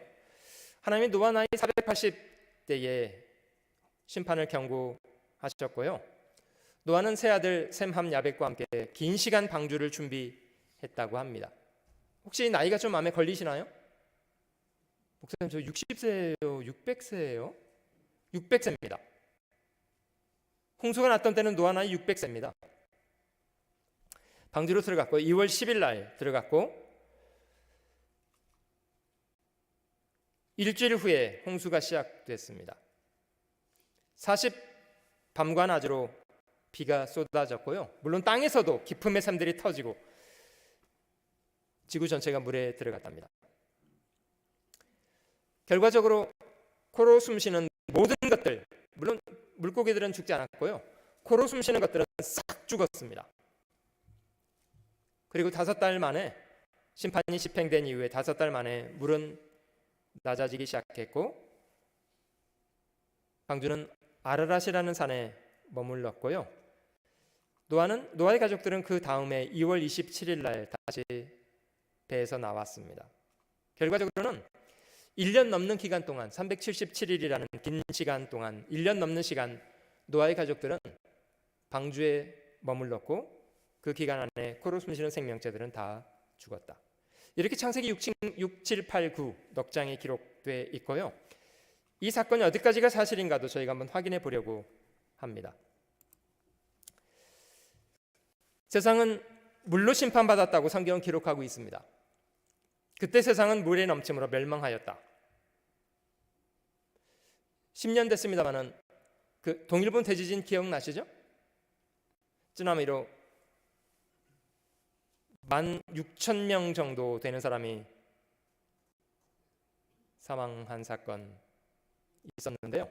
하나님이 노아 나이 480대에 심판을 경고하셨고요. 노아는 세 아들 셈, 함, 야벳과 함께 긴 시간 방주를 준비했다고 합니다. 혹시 나이가 좀 마음에 걸리시나요? 목사님 저 60세예요? 600세예요? 600세입니다. 홍수가 났던 때는 노아 나이 600세입니다. 방주로 들어갔고 2월 10일 날 들어갔고 일주일 후에 홍수가 시작됐습니다. 40 밤과 낮으로 비가 쏟아졌고요. 물론 땅에서도 깊은 매샘들이 터지고 지구 전체가 물에 들어갔답니다. 결과적으로 코로 숨쉬는 모든 것들, 물론 물고기들은 죽지 않았고요. 코로 숨쉬는 것들은 싹 죽었습니다. 그리고 5달 만에 심판이 집행된 이후에 5달 만에 물은 낮아지기 시작했고 방주는 아르랏이라는 산에 머물렀고요. 노아의 가족들은 그 다음에 2월 27일 날 다시 배에서 나왔습니다. 결과적으로는 1년 넘는 기간 동안 377일이라는 긴 시간 동안 1년 넘는 시간 노아의 가족들은 방주에 머물렀고 그 기간 안에 코로 숨쉬는 생명체들은 다 죽었다. 이렇게 창세기 6, 7, 8, 9 넉 장에 기록돼 있고요. 이 사건이 어디까지가 사실인가도 저희가 한번 확인해 보려고 합니다. 세상은 물로 심판받았다고 성경은 기록하고 있습니다. 그때 세상은 물에 넘침으로 멸망하였다. 10년 됐습니다마는 그 동일본 대지진 기억나시죠? 쓰나미로 16,000명 정도 되는 사람이 사망한 사건 있었는데요.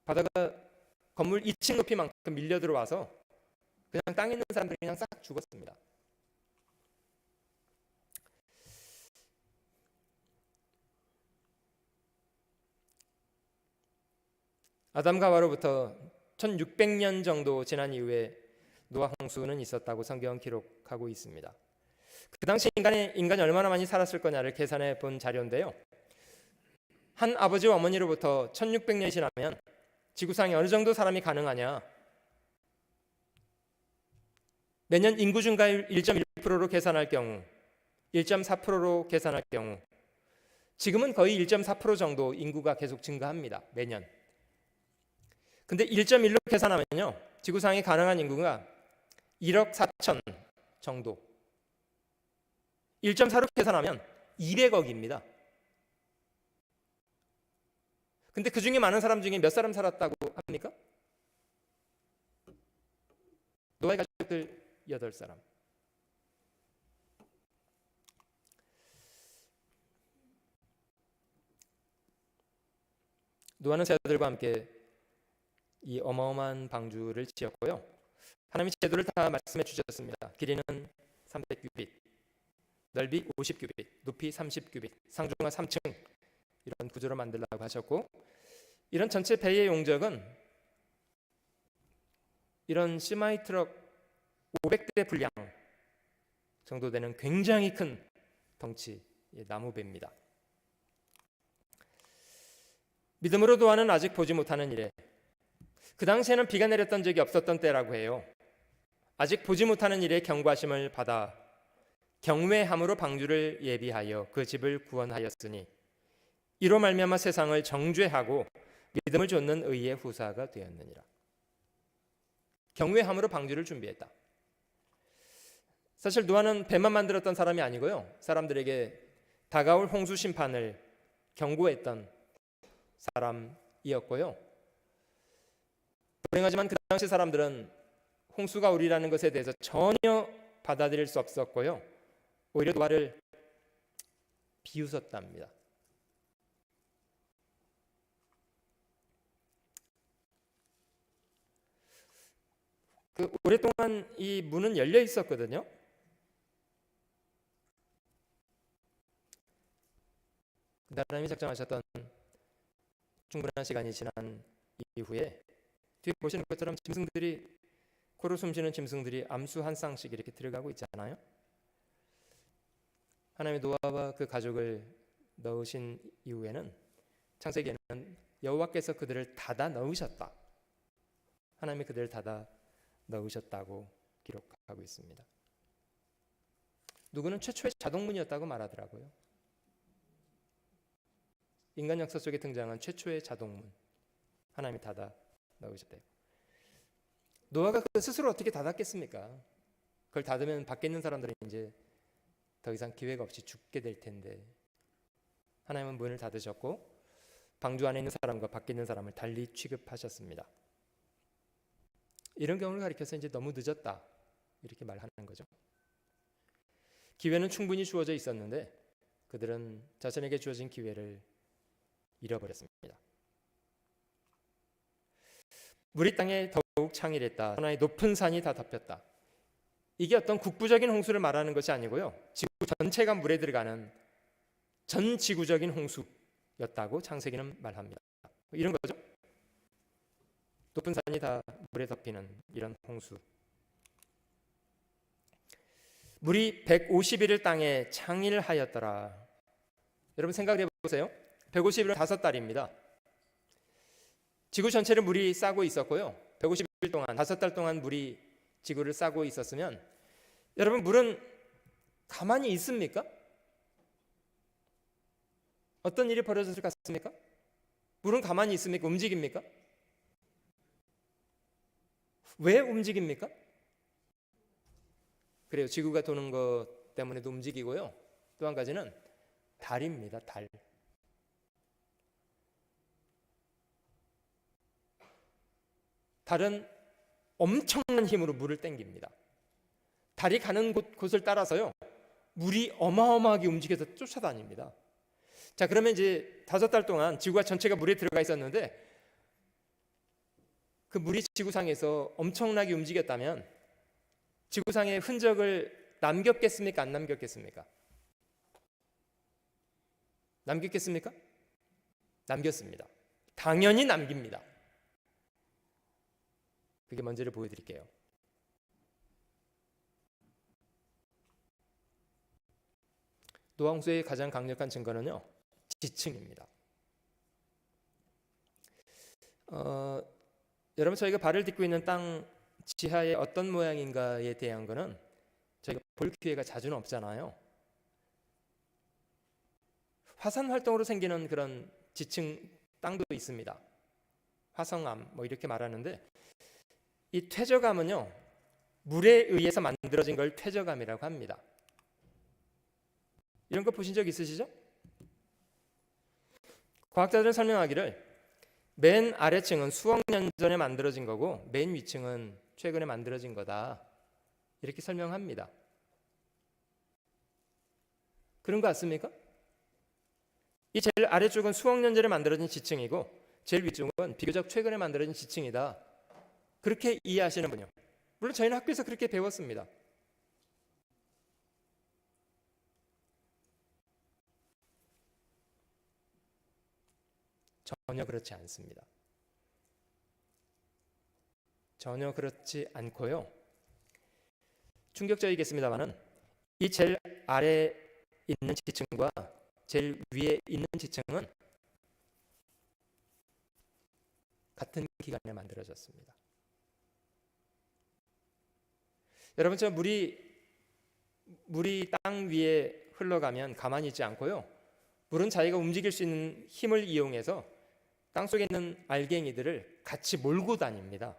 바다가 건물 2층 높이만큼 밀려 들어와서 그냥 땅에 있는 사람들이 그냥 싹 죽었습니다. 아담과 하와로부터 1600년 정도 지난 이후에 노아 홍수는 있었다고 성경은 기록하고 있습니다. 그 당시 인간이 얼마나 많이 살았을 거냐를 계산해 본 자료인데요. 한 아버지와 어머니로부터 1600년이 지나면 지구상에 어느 정도 사람이 가능하냐? 매년 인구 증가율 1.1%로 계산할 경우, 1.4%로 계산할 경우 지금은 거의 1.4% 정도 인구가 계속 증가합니다. 매년. 근데 1.1로 계산하면요, 지구상에 가능한 인구가 1억 4천 정도. 1.4로 계산하면 200억입니다. 근데 그 중에 많은 사람 중에 몇 사람 살았다고 합니까? 노아의 가족들 8사람. 노아는 세 아들과 함께 이 어마어마한 방주를 지었고요. 하나님이 제도를 다 말씀해 주셨습니다. 길이는 300규빗, 넓이 50규빗, 높이 30규빗, 상중하 3층, 이런 구조로 만들라고 하셨고, 이런 전체 배의 용적은 이런 시마이 트럭 500대 분량 정도 되는 굉장히 큰 덩치 나무배입니다. 믿음으로 노아는 아직 보지 못하는 이래, 그 당시에는 비가 내렸던 적이 없었던 때라고 해요. 아직 보지 못하는 일에 경고하심을 받아 경외함으로 방주를 예비하여 그 집을 구원하였으니 이로 말미암아 세상을 정죄하고 믿음을 좇는 의의 후사가 되었느니라. 경외함으로 방주를 준비했다. 사실 노아는 배만 만들었던 사람이 아니고요, 사람들에게 다가올 홍수 심판을 경고했던 사람이었고요. 불행하지만 그 당시 사람들은 홍수가 오리라는 것에 대해서 전혀 받아들일 수 없었고요, 오히려 노아를 비웃었답니다. 오랫동안 이 문은 열려 있었거든요. 하나님이 작정하셨던 충분한 시간이 지난 이후에 뒤에 보시는 것처럼 짐승들이, 코로 숨쉬는 짐승들이 암수 한 쌍씩 이렇게 들어가고 있잖아요. 하나님의 노아와 그 가족을 넣으신 이후에는 창세기에는 여호와께서 그들을 닫아 넣으셨다, 하나님이 그들을 닫아 넣으셨다고 기록하고 있습니다. 누구는 최초의 자동문이었다고 말하더라고요. 인간 역사 속에 등장한 최초의 자동문, 하나님이 닫아 넣으셨대요. 노아가 그 스스로 어떻게 닫았겠습니까? 그걸 닫으면 밖에 있는 사람들은 이제 더 이상 기회가 없이 죽게 될 텐데, 하나님은 문을 닫으셨고 방주 안에 있는 사람과 밖에 있는 사람을 달리 취급하셨습니다. 이런 경우를 가리켜서 이제 너무 늦었다, 이렇게 말하는 거죠. 기회는 충분히 주어져 있었는데 그들은 자신에게 주어진 기회를 잃어버렸습니다. 물이 땅에 더욱 창일했다. 하나의 높은 산이 다 덮였다. 이게 어떤 국부적인 홍수를 말하는 것이 아니고요, 지구 전체가 물에 들어가는 전 지구적인 홍수였다고 창세기는 말합니다. 이런 거죠. 높은 산이 다 물에 덮이는 이런 홍수. 물이 150일을 땅에 창일하였더라. 여러분 생각해 보세요. 150일은 5달입니다. 지구 전체를 물이 싸고 있었고요, 150일 동안 5달 동안 물이 지구를 싸고 있었으면, 여러분 물은 가만히 있습니까? 어떤 일이 벌어졌을 것 같습니까? 물은 가만히 있습니까? 움직입니까? 왜 움직입니까? 그래요, 지구가 도는 것 때문에도 움직이고요, 또 한 가지는 달입니다. 달. 달은 엄청난 힘으로 물을 땡깁니다. 달이 가는 곳을 따라서요, 물이 어마어마하게 움직여서 쫓아다닙니다. 자, 그러면 이제 5달 동안 지구가 전체가 물에 들어가 있었는데 그 물이 지구상에서 엄청나게 움직였다면 지구상의 흔적을 남겼겠습니까? 안 남겼겠습니까? 남겼겠습니까? 남겼습니다. 당연히 남깁니다. 그게 뭔지를 보여드릴게요. 노아 홍수의 가장 강력한 증거는요, 지층입니다. 여러분, 저희가 발을 딛고 있는 땅 지하에 어떤 모양인가에 대한 거는 저희가 볼 기회가 자주는 없잖아요. 화산 활동으로 생기는 그런 지층 땅도 있습니다. 화성암 뭐 이렇게 말하는데, 이 퇴적암은요, 물에 의해서 만들어진 걸 퇴적암이라고 합니다. 이런 거 보신 적 있으시죠? 과학자들은 설명하기를 맨 아래층은 수억 년 전에 만들어진 거고 맨 위층은 최근에 만들어진 거다, 이렇게 설명합니다. 그런 거 같습니까? 이 제일 아래쪽은 수억 년 전에 만들어진 지층이고 제일 위쪽은 비교적 최근에 만들어진 지층이다, 그렇게 이해하시는군요. 물론 저희는 학교에서 그렇게 배웠습니다. 전혀 그렇지 않습니다. 전혀 그렇지 않고요. 충격적이겠습니다만은 이 제일 아래에 있는 지층과 제일 위에 있는 지층은 같은 기간에 만들어졌습니다. 여러분, 저 물이 땅 위에 흘러가면 가만히 있지 않고요, 물은 자기가 움직일 수 있는 힘을 이용해서 땅속에 있는 알갱이들을 같이 몰고 다닙니다.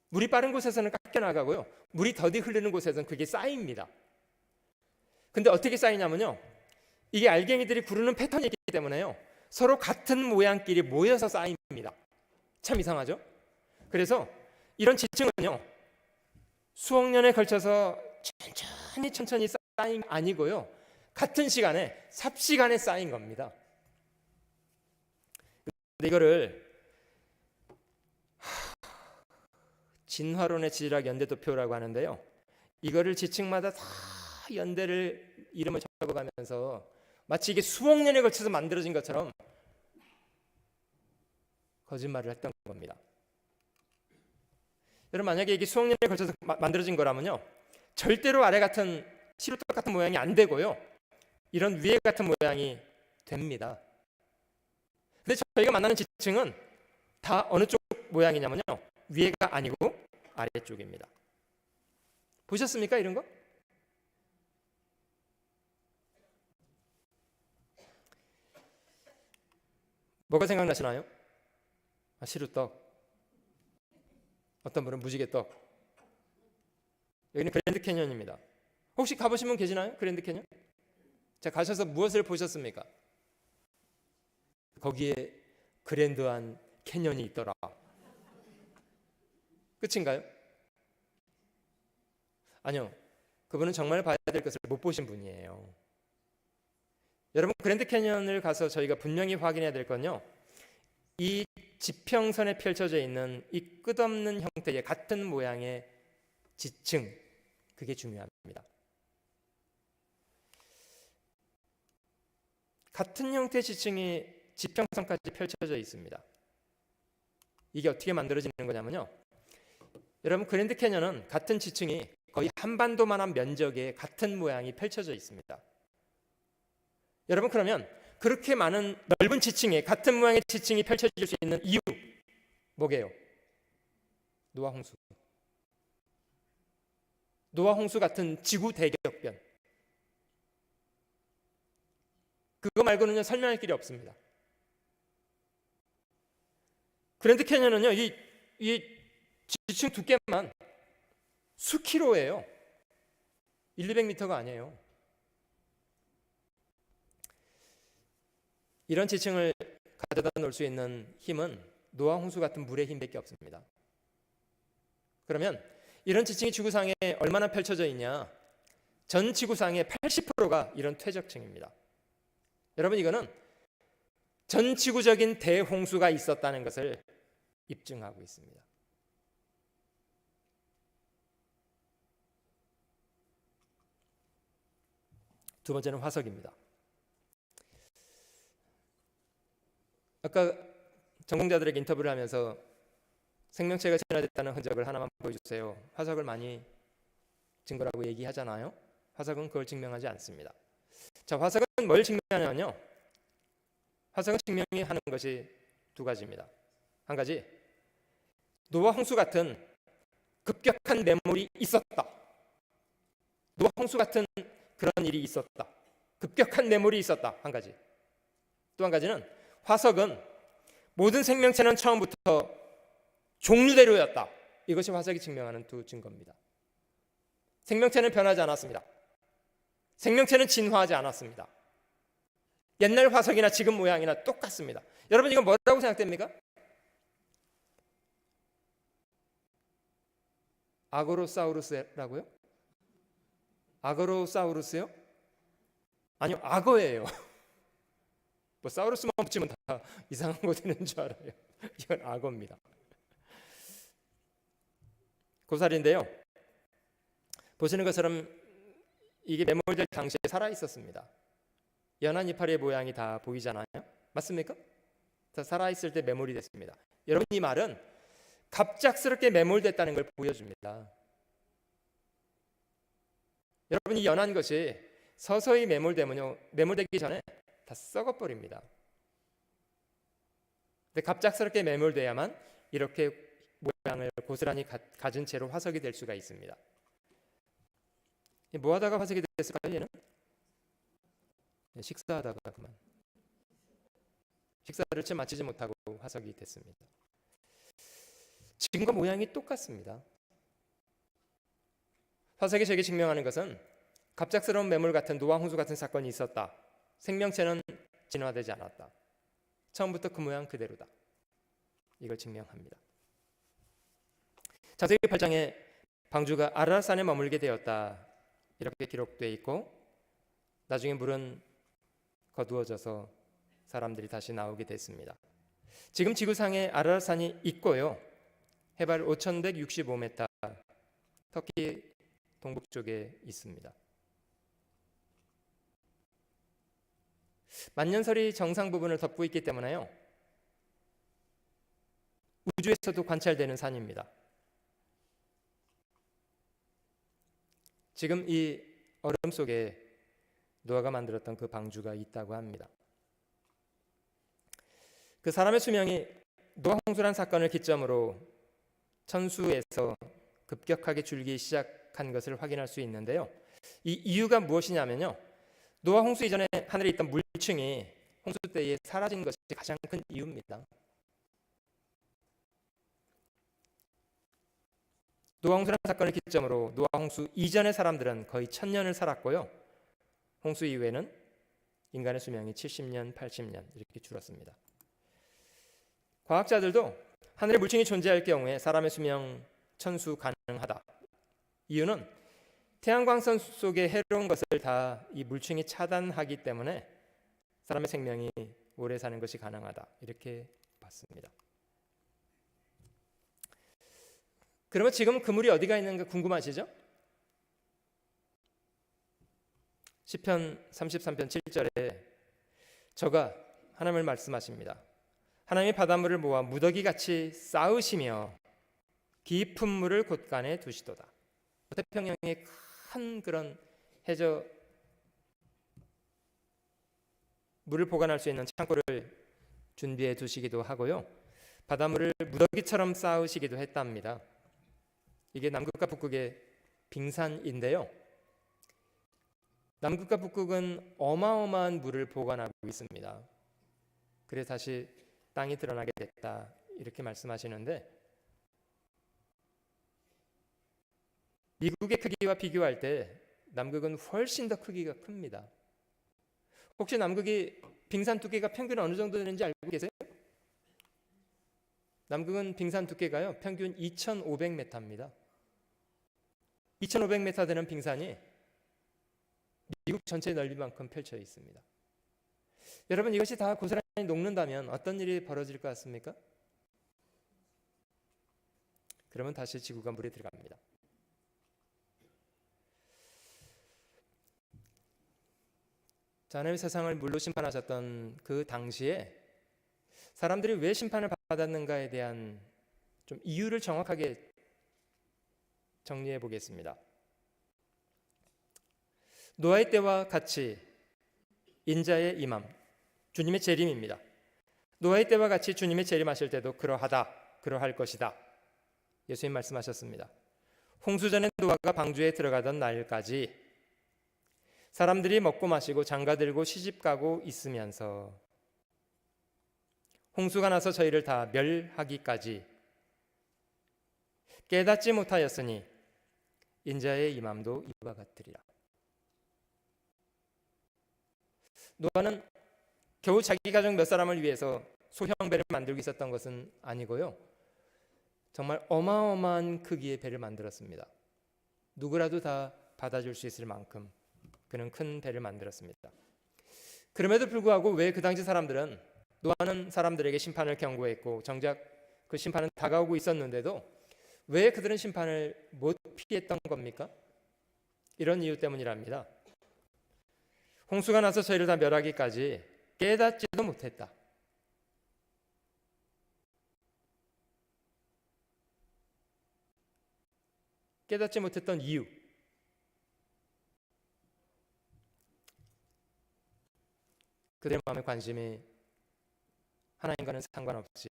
물이 빠른 곳에서는 깎여나가고요, 물이 더디 흐르는 곳에서는 그게 쌓입니다. 근데 어떻게 쌓이냐면요, 이게 알갱이들이 구르는 패턴이 있기 때문에요, 서로 같은 모양끼리 모여서 쌓입니다. 참 이상하죠? 그래서 이런 지층은요, 수억 년에 걸쳐서 천천히 쌓인 게 아니고요, 같은 시간에 삽시간에 쌓인 겁니다. 근데 이거를 진화론의 지질학 연대도표라고 하는데요, 이거를 지층마다 다 연대를 이름을 적어가면서 마치 이게 수억 년에 걸쳐서 만들어진 것처럼 거짓말을 했던 겁니다. 여러분, 만약에 이게 수억 년에 걸쳐서 만들어진 거라면요, 절대로 아래 같은 시루떡 같은 모양이 안 되고요, 이런 위에 같은 모양이 됩니다. 근데 저희가 만나는 지층은 다 어느 쪽 모양이냐면요, 위에가 아니고 아래쪽입니다. 보셨습니까, 이런 거? 뭐가 생각나시나요? 시루떡, 어떤 분은 무지개떡. 여기는 그랜드 캐년입니다. 혹시 가보신 분 계시나요? 그랜드 캐년? 자, 가셔서 무엇을 보셨습니까? 거기에 그랜드한 캐년이 있더라. 끝인가요? 아니요, 그분은 정말 봐야 될 것을 못 보신 분이에요. 여러분, 그랜드 캐년을 가서 저희가 분명히 확인해야 될 건요, 이 지평선에 펼쳐져 있는 이 끝없는 형태의 같은 모양의 지층, 그게 중요합니다. 같은 형태의 지층이 지평선까지 펼쳐져 있습니다. 이게 어떻게 만들어지는 거냐면요, 여러분, 그랜드 캐년은 같은 지층이 거의 한반도만한 면적의 같은 모양이 펼쳐져 있습니다. 여러분, 그러면 그렇게 많은 넓은 지층에 같은 모양의 지층이 펼쳐질 수 있는 이유 뭐게요? 노아 홍수. 노아 홍수 같은 지구 대격변. 그거 말고는요, 설명할 길이 없습니다. 그랜드 캐년은요, 이 지층 두께만 수킬로예요. 100~200m가 아니에요. 이런 지층을 가져다 놓을 수 있는 힘은 노아 홍수 같은 물의 힘밖에 없습니다. 그러면 이런 지층이 지구상에 얼마나 펼쳐져 있냐? 전 지구상의 80%가 이런 퇴적층입니다. 여러분, 이거는 전 지구적인 대홍수가 있었다는 것을 입증하고 있습니다. 두 번째는 화석입니다. 아까 전공자들에게 인터뷰를 하면서 생명체가 진화됐다는 흔적을 하나만 보여주세요, 화석을 많이 증거라고 얘기하잖아요. 화석은 그걸 증명하지 않습니다. 자, 화석은 뭘 증명하냐면요, 화석은 증명하는 것이 두 가지입니다. 한 가지, 노아 홍수 같은 급격한 매몰이 있었다. 노아 홍수 같은 그런 일이 있었다. 급격한 매몰이 있었다. 한 가지. 또 한 가지는 화석은 모든 생명체는 처음부터 종류대로였다. 이것이 화석이 증명하는 두 증거입니다. 생명체는 변하지 않았습니다. 생명체는 진화하지 않았습니다. 옛날 화석이나 지금 모양이나 똑같습니다. 여러분 이건 뭐라고 생각됩니까? 아고로사우루스라고요? 아고로사우루스요? 아니요, 악어예요. 뭐 사우루스만 붙이면 다 이상한 거 되는 줄 알아요. 이건 악어입니다. 고사리인데요. 보시는 것처럼 이게 매몰될 당시에 살아 있었습니다. 연한 이파리의 모양이 다 보이잖아요. 맞습니까? 살아 있을 때 매몰이 됐습니다. 여러분 이 말은 갑작스럽게 매몰됐다는 걸 보여줍니다. 여러분 이 연한 것이 서서히 매몰되기 전에 다 썩어버립니다. 근데 갑작스럽게 매몰돼야만 이렇게 모양을 고스란히 가진 채로 화석이 될 수가 있습니다. 뭐 하다가 화석이 됐을까요? 얘는? 식사하다가 그만. 식사를 채 마치지 못하고 화석이 됐습니다. 지금과 모양이 똑같습니다. 화석이 저에게 증명하는 것은 갑작스러운 매몰 같은 노아 홍수 같은 사건이 있었다. 생명체는 진화되지 않았다. 처음부터 그 모양 그대로다. 이걸 증명합니다. 창세기 8장에 방주가 아라산에 머물게 되었다. 이렇게 기록되어 있고 나중에 물은 거두어져서 사람들이 다시 나오게 됐습니다. 지금 지구상에 아라산이 있고요. 해발 5,165m 터키 동북쪽에 있습니다. 만년설이 정상 부분을 덮고 있기 때문에요. 우주에서도 관찰되는 산입니다. 지금 이 얼음 속에 노아가 만들었던 그 방주가 있다고 합니다. 그 사람의 수명이 노아 홍수란 사건을 기점으로 천수에서 급격하게 줄기 시작한 것을 확인할 수 있는데요. 이 이유가 무엇이냐면요. 노아 홍수 이전에 하늘에 있던 물층이 홍수 때에 사라진 것이 가장 큰 이유입니다. 노아 홍수란 사건을 기점으로 노아 홍수 이전의 사람들은 거의 1000년을 살았고요. 홍수 이후에는 인간의 수명이 70년, 80년 이렇게 줄었습니다. 과학자들도 하늘에 물층이 존재할 경우에 사람의 수명 천수 가능하다. 이유는 태양광선 속에 해로운 것을 다 이 물층이 차단하기 때문에 사람의 생명이 오래 사는 것이 가능하다. 이렇게 봤습니다. 그러면 지금 그물이 어디가 있는가 궁금하시죠? 시편 33편 7절에 저가 하나님을 말씀하십니다. 하나님이 바닷물을 모아 무더기같이 쌓으시며 깊은 물을 곳간에 두시도다. 태평양의 큰 그런 해저 물을 보관할 수 있는 창고를 준비해 두시기도 하고요. 바닷물을 무더기처럼 쌓으시기도 했답니다. 이게 남극과 북극의 빙산인데요. 남극과 북극은 어마어마한 물을 보관하고 있습니다. 그래서 다시 땅이 드러나게 됐다. 이렇게 말씀하시는데 미국의 크기와 비교할 때 남극은 훨씬 더 크기가 큽니다. 혹시 남극이 빙산 두께가 평균 어느 정도 되는지 알고 계세요? 남극은 빙산 두께가요 평균 2,500m입니다. 2,500m 되는 빙산이 미국 전체 넓이만큼 펼쳐 있습니다. 여러분 이것이 다 고스란히 녹는다면 어떤 일이 벌어질 것 같습니까? 그러면 다시 지구가 물에 들어갑니다. 하나님이 세상을 물로 심판하셨던 그 당시에 사람들이 왜 심판을 받았는가에 대한 좀 이유를 정확하게 정리해 보겠습니다. 노아의 때와 같이 인자의 임함, 주님의 재림입니다. 노아의 때와 같이 주님의 재림하실 때도 그러할 것이다. 예수님 말씀하셨습니다. 홍수 전에 노아가 방주에 들어가던 날까지 사람들이 먹고 마시고 장가들고 시집가고 있으면서 홍수가 나서 저희를 다 멸하기까지 깨닫지 못하였으니 인자의 임함도 이와 같으리라. 노아는 겨우 자기 가족 몇 사람을 위해서 소형 배를 만들고 있었던 것은 아니고요, 정말 어마어마한 크기의 배를 만들었습니다. 누구라도 다 받아줄 수 있을 만큼 그는 큰 배를 만들었습니다. 그럼에도 불구하고 왜 그 당시 사람들은, 노아는 사람들에게 심판을 경고했고 정작 그 심판은 다가오고 있었는데도 왜 그들은 심판을 못 피했던 겁니까? 이런 이유 때문이랍니다. 홍수가 나서 저희를 다 멸하기까지 깨닫지도 못했다. 깨닫지 못했던 이유, 그들의 마음의 관심이 하나님과는 상관없이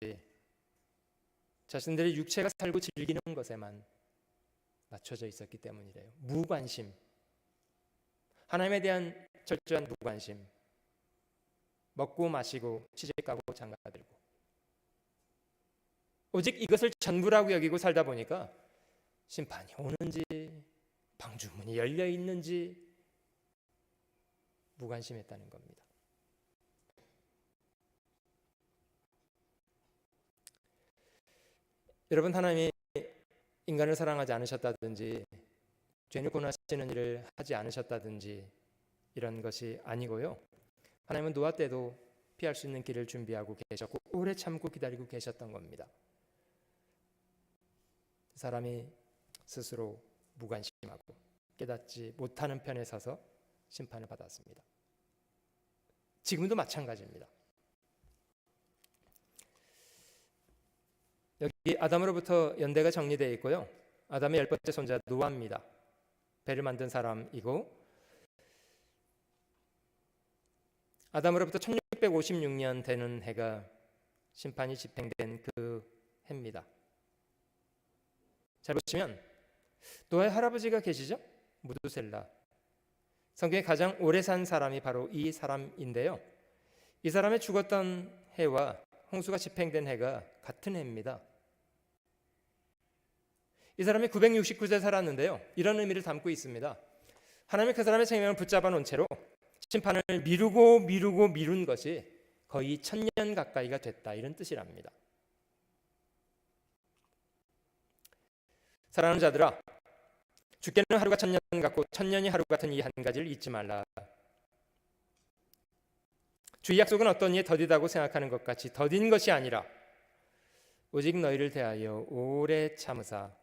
자신들의 육체가 살고 즐기는 것에만 맞춰져 있었기 때문이래요. 무관심, 하나님에 대한 철저한 무관심, 먹고 마시고 시집가고 장가들고 오직 이것을 전부라고 여기고 살다 보니까 심판이 오는지 방주문이 열려 있는지 무관심했다는 겁니다. 여러분, 하나님이 인간을 사랑하지 않으셨다든지 죄를 고하시는 일을 하지 않으셨다든지 이런 것이 아니고요, 하나님은 노아 때도 피할 수 있는 길을 준비하고 계셨고 오래 참고 기다리고 계셨던 겁니다. 사람이 스스로 무관심하고 깨닫지 못하는 편에 서서 심판을 받았습니다. 지금도 마찬가지입니다. 여기 아담으로부터 연대가 정리되어 있고요, 아담의 10번째 손자 노아입니다. 배를 만든 사람이고, 아담으로부터 1656년 되는 해가 심판이 집행된 그 해입니다. 잘 보시면 노아의 할아버지가 계시죠? 무두셀라. 성경에 가장 오래 산 사람이 바로 이 사람인데요, 이 사람의 죽었던 해와 홍수가 집행된 해가 같은 해입니다. 이 사람이 969세 살았는데요, 이런 의미를 담고 있습니다. 하나님이 그 사람의 생명을 붙잡아 놓은 채로 심판을 미룬 것이 거의 1000년 가까이가 됐다, 이런 뜻이랍니다. 사랑하는 자들아, 죽게는 하루가 1000년 같고 1000년이 하루 같은 이 한 가지를 잊지 말라. 주의 약속은 어떤 이에 더디다고 생각하는 것 같이 더딘 것이 아니라 오직 너희를 대하여 오래 참으사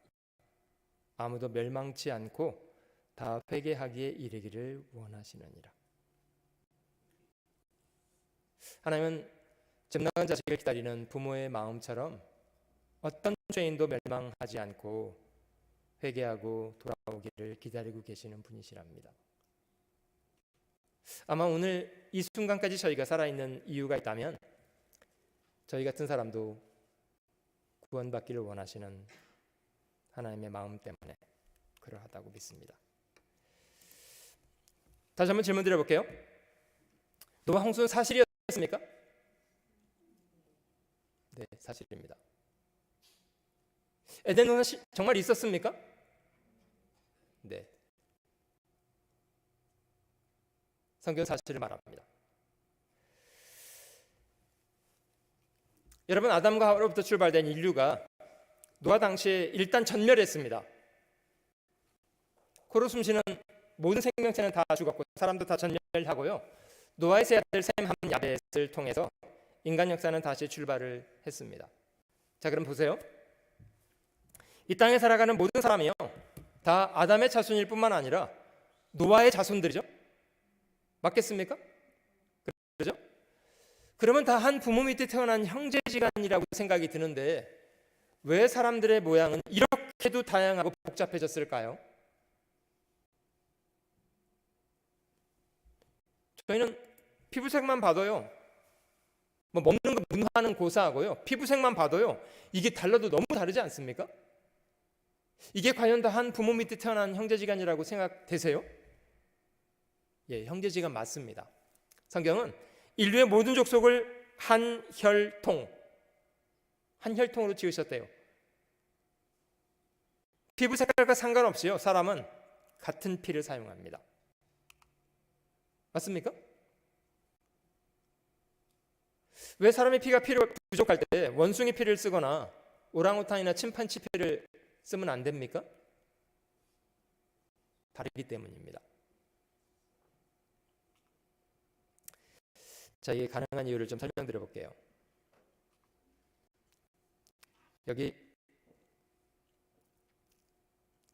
아무도 멸망치 않고 다 회개하기에 이르기를 원하시느니라. 하나님은 집 나간 자식을 기다리는 부모의 마음처럼 어떤 죄인도 멸망하지 않고 회개하고 돌아오기를 기다리고 계시는 분이시랍니다. 아마 오늘 이 순간까지 저희가 살아있는 이유가 있다면 저희 같은 사람도 구원받기를 원하시는 하나님의 마음 때문에 그러하다고 믿습니다. 다시 한번 질문 드려볼게요. 노아 홍수는 사실이었습니까? 네, 사실입니다. 에덴 동산 정말 있었습니까? 네. 성경 사실을 말합니다. 여러분, 아담과 하와로부터 출발된 인류가 노아 당시에 일단 전멸했습니다. 코로 숨쉬는 모든 생명체는 다 죽었고 사람도 다 전멸하고요, 노아의 세 아들 셈, 함, 야벳을 통해서 인간 역사는 다시 출발을 했습니다. 자, 그럼 보세요. 이 땅에 살아가는 모든 사람이요 다 아담의 자손일 뿐만 아니라 노아의 자손들이죠. 맞겠습니까? 그렇죠? 그러면 다 한 부모 밑에 태어난 형제지간이라고 생각이 드는데 왜 사람들의 모양은 이렇게도 다양하고 복잡해졌을까요? 저희는 피부색만 봐도요, 뭐 먹는 거 문화는 고사하고요, 피부색만 봐도요 이게 달라도 너무 다르지 않습니까? 이게 과연 다 한 부모 밑에 태어난 형제지간이라고 생각되세요? 예, 형제지간 맞습니다. 성경은 인류의 모든 족속을 한 혈통으로 지으셨대요. 피부 색깔과 상관없이요, 사람은 같은 피를 사용합니다. 맞습니까? 왜 사람의 피가 부족할 때 원숭이 피를 쓰거나 오랑우탄이나 침판치 피를 쓰면 안 됩니까? 다르기 때문입니다. 자, 이게 가능한 이유를 좀 설명드려 볼게요. 여기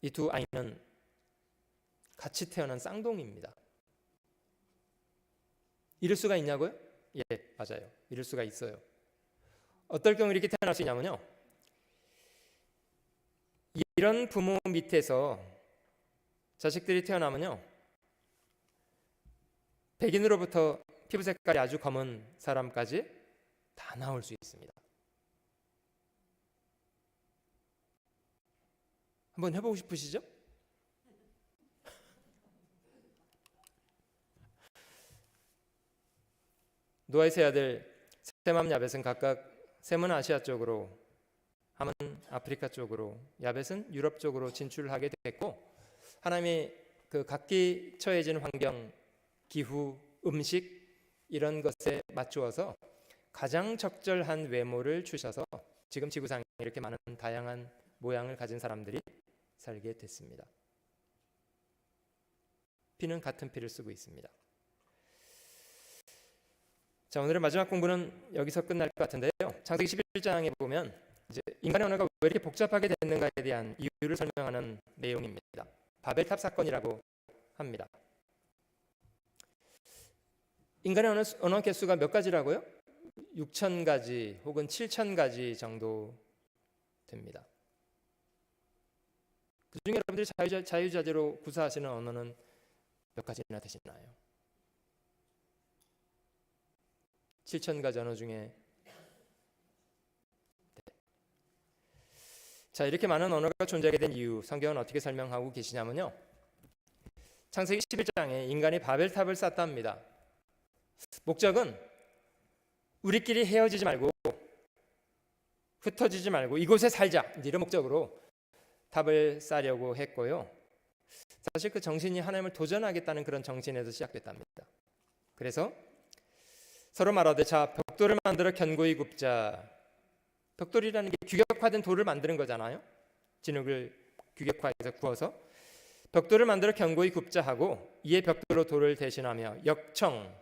이 두 아이는 같이 태어난 쌍둥이입니다. 이럴 수가 있냐고요? 예, 맞아요. 이럴 수가 있어요. 어떨 경우 이렇게 태어날 수 있냐면요, 이런 부모 밑에서 자식들이 태어나면요, 백인으로부터 피부 색깔이 아주 검은 사람까지 다 나올 수 있습니다. 한번 해보고 싶으시죠? 노아의 세 아들 셈함 야벳은 각각 셈은 아시아 쪽으로, 함은 아프리카 쪽으로, 야벳은 유럽 쪽으로 진출하게 됐고, 하나님이 그 각기 처해진 환경, 기후, 음식 이런 것에 맞추어서 가장 적절한 외모를 주셔서 지금 지구상에 이렇게 많은 다양한 모양을 가진 사람들이 살게 됐습니다. 피는 같은 피를 쓰고 있습니다. 자, 오늘의 마지막 공부는 여기서 끝날 것 같은데요. 창세기 11장에 보면 이제 인간의 언어가 왜 이렇게 복잡하게 됐는가에 대한 이유를 설명하는 내용입니다. 바벨탑 사건이라고 합니다. 인간의 언어 개수가 몇 가지라고요? 6,000가지 혹은 7,000가지 정도 됩니다. 그중에 여러분들이 자유자재로 구사하시는 언어는 몇 가지나 되시나요? 7,000가지 언어 중에 자, 이렇게 많은 언어가 존재하게 된 이유, 성경은 어떻게 설명하고 계시냐면요, 창세기 11장에 인간이 바벨탑을 쌓답니다. 목적은 우리끼리 헤어지지 말고 흩어지지 말고 이곳에 살자, 이런 목적으로 탑을 쌓으려고 했고요. 사실 그 정신이 하나님을 도전하겠다는 그런 정신에서 시작됐답니다. 그래서 서로 말하되, 자, 벽돌을 만들어 견고히 굽자. 벽돌이라는 게 규격화된 돌을 만드는 거잖아요. 진흙을 규격화해서 구워서 벽돌을 만들어 견고히 굽자 하고, 이에 벽돌로 돌을 대신하며 역청,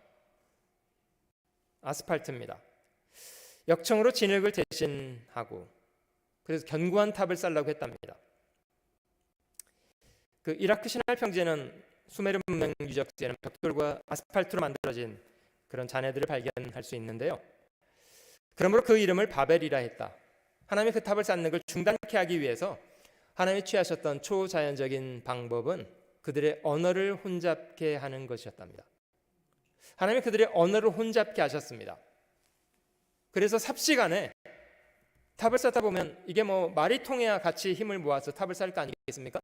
아스팔트입니다. 역청으로 진흙을 대신하고, 그래서 견고한 탑을 쌓으려고 했답니다. 그 이라크 신할 평지에는 수메르 문명 유적지에는 벽돌과 아스팔트로 만들어진 그런 잔해들을 발견할 수 있는데요. 그러므로 그 이름을 바벨이라 했다. 하나님이 그 탑을 쌓는 걸 중단케 하기 위해서 하나님이 취하셨던 초자연적인 방법은 그들의 언어를 혼잡케 하는 것이었답니다. 하나님이 그들의 언어를 혼잡케 하셨습니다. 그래서 삽시간에 탑을 쌓다 보면 이게 뭐 말이 통해야 같이 힘을 모아서 탑을 쌓을 거 아니겠습니까?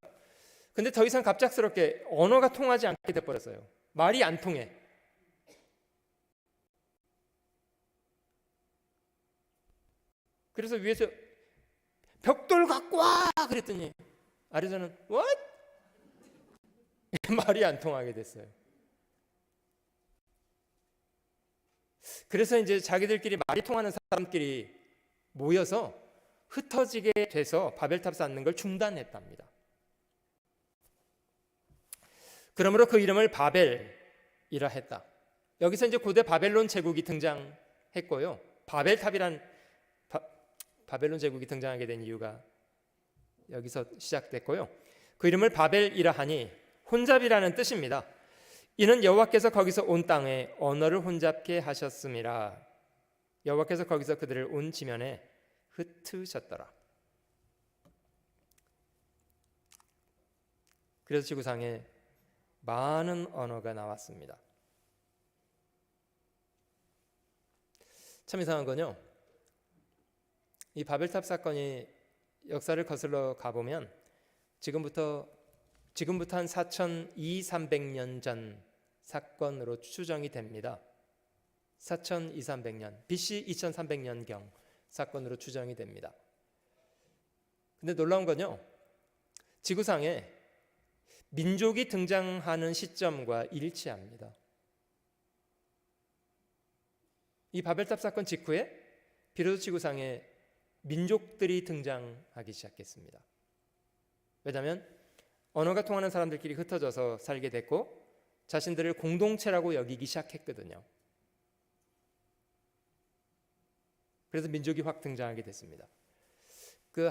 근데 더 이상 갑작스럽게 언어가 통하지 않게 돼버렸어요. 말이 안 통해. 그래서 위에서 벽돌 갖고 와! 그랬더니 아래서는 What? 말이 안 통하게 됐어요. 그래서 이제 자기들끼리 말이 통하는 사람끼리 모여서 흩어지게 돼서 바벨탑 쌓는 걸 중단했답니다. 그러므로 그 이름을 바벨이라 했다. 여기서 이제 고대 바벨론 제국이 등장했고요. 바벨론 제국이 등장하게 된 이유가 여기서 시작됐고요. 그 이름을 바벨이라 하니 혼잡이라는 뜻입니다. 이는 여호와께서 거기서 온 땅에 언어를 혼잡게 하셨음이라. 여호와께서 거기서 그들을 온 지면에 흩으셨더라. 그래서 지구상에 많은 언어가 나왔습니다. 참 이상한 건요, 이 바벨탑 사건이 역사를 거슬러 가보면 지금부터 한 4,200~300년 전 사건으로 추정이 됩니다. 4200년, BC 2300년경 사건으로 추정이 됩니다. 근데 놀라운 건요, 지구상에 민족이 등장하는 시점과 일치합니다. 이 바벨탑 사건 직후에 비로소 지구상에 민족들이 등장하기 시작했습니다. 왜냐하면 언어가 통하는 사람들끼리 흩어져서 살게 됐고 자신들을 공동체라고 여기기 시작했거든요. 그래서 민족이 확 등장하게 됐습니다.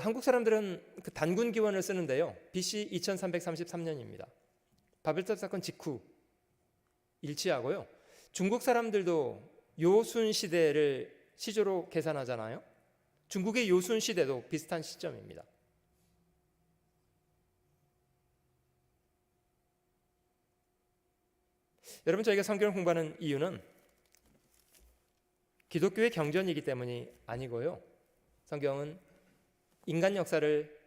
한국 사람들은 단군 기원을 쓰는데요, BC 2333년입니다. 바벨탑 사건 직후 일치하고요. 중국 사람들도 요순 시대를 시조로 계산하잖아요. 중국의 요순 시대도 비슷한 시점입니다. 여러분, 저희가 성경을 공부하는 이유는 기독교의 경전이기 때문이 아니고요. 성경은 인간 역사를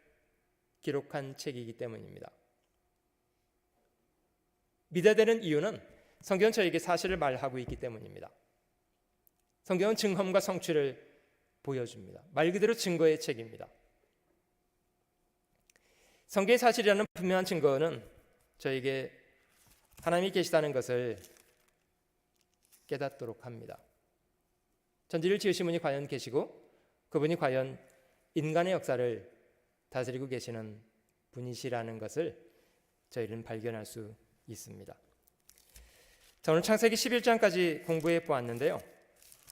기록한 책이기 때문입니다. 믿어야 되는 이유는 성경은 저에게 사실을 말하고 있기 때문입니다. 성경은 증험과 성취를 보여줍니다. 말 그대로 증거의 책입니다. 성경의 사실이라는 분명한 증거는 저에게 하나님이 계시다는 것을 깨닫도록 합니다. 천지를 지으신 분이 과연 계시고 그분이 과연 인간의 역사를 다스리고 계시는 분이시라는 것을 저희는 발견할 수 있습니다. 자, 오늘 창세기 11장까지 공부해 보았는데요.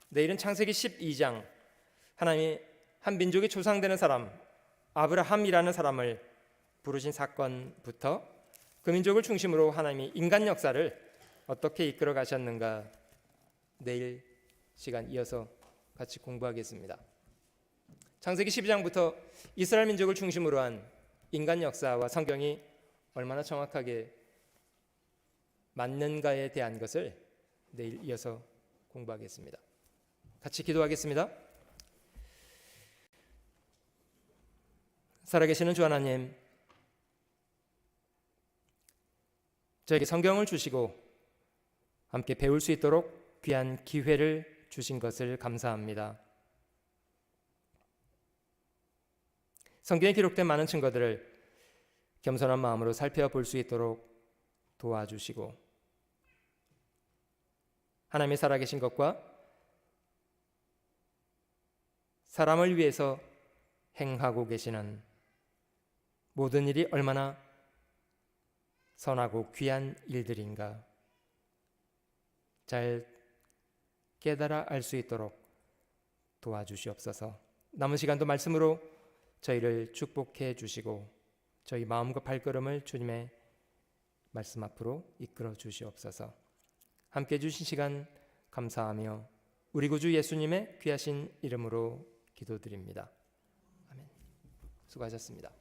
내일은 창세기 12장, 하나님이 한 민족의 조상되는 사람 아브라함이라는 사람을 부르신 사건부터 그 민족을 중심으로 하나님이 인간 역사를 어떻게 이끌어 가셨는가 내일 시간 이어서 같이 공부하겠습니다. 창세기 12장부터 이스라엘 민족을 중심으로 한 인간 역사와 성경이 얼마나 정확하게 맞는가에 대한 것을 내일 이어서 공부하겠습니다. 같이 기도하겠습니다. 살아계시는 주 하나님, 저에게 성경을 주시고 함께 배울 수 있도록 귀한 기회를 주신 것을 감사합니다. 성경에 기록된 많은 증거들을 겸손한 마음으로 살펴볼 수 있도록 도와주시고 하나님의 살아계신 것과 사람을 위해서 행하고 계시는 모든 일이 얼마나 선하고 귀한 일들인가 잘 깨달아 알 수 있도록 도와주시옵소서. 남은 시간도 말씀으로 저희를 축복해 주시고 저희 마음과 발걸음을 주님의 말씀 앞으로 이끌어 주시옵소서. 함께 해주신 시간 감사하며 우리 구주 예수님의 귀하신 이름으로 기도드립니다. 아멘. 수고하셨습니다.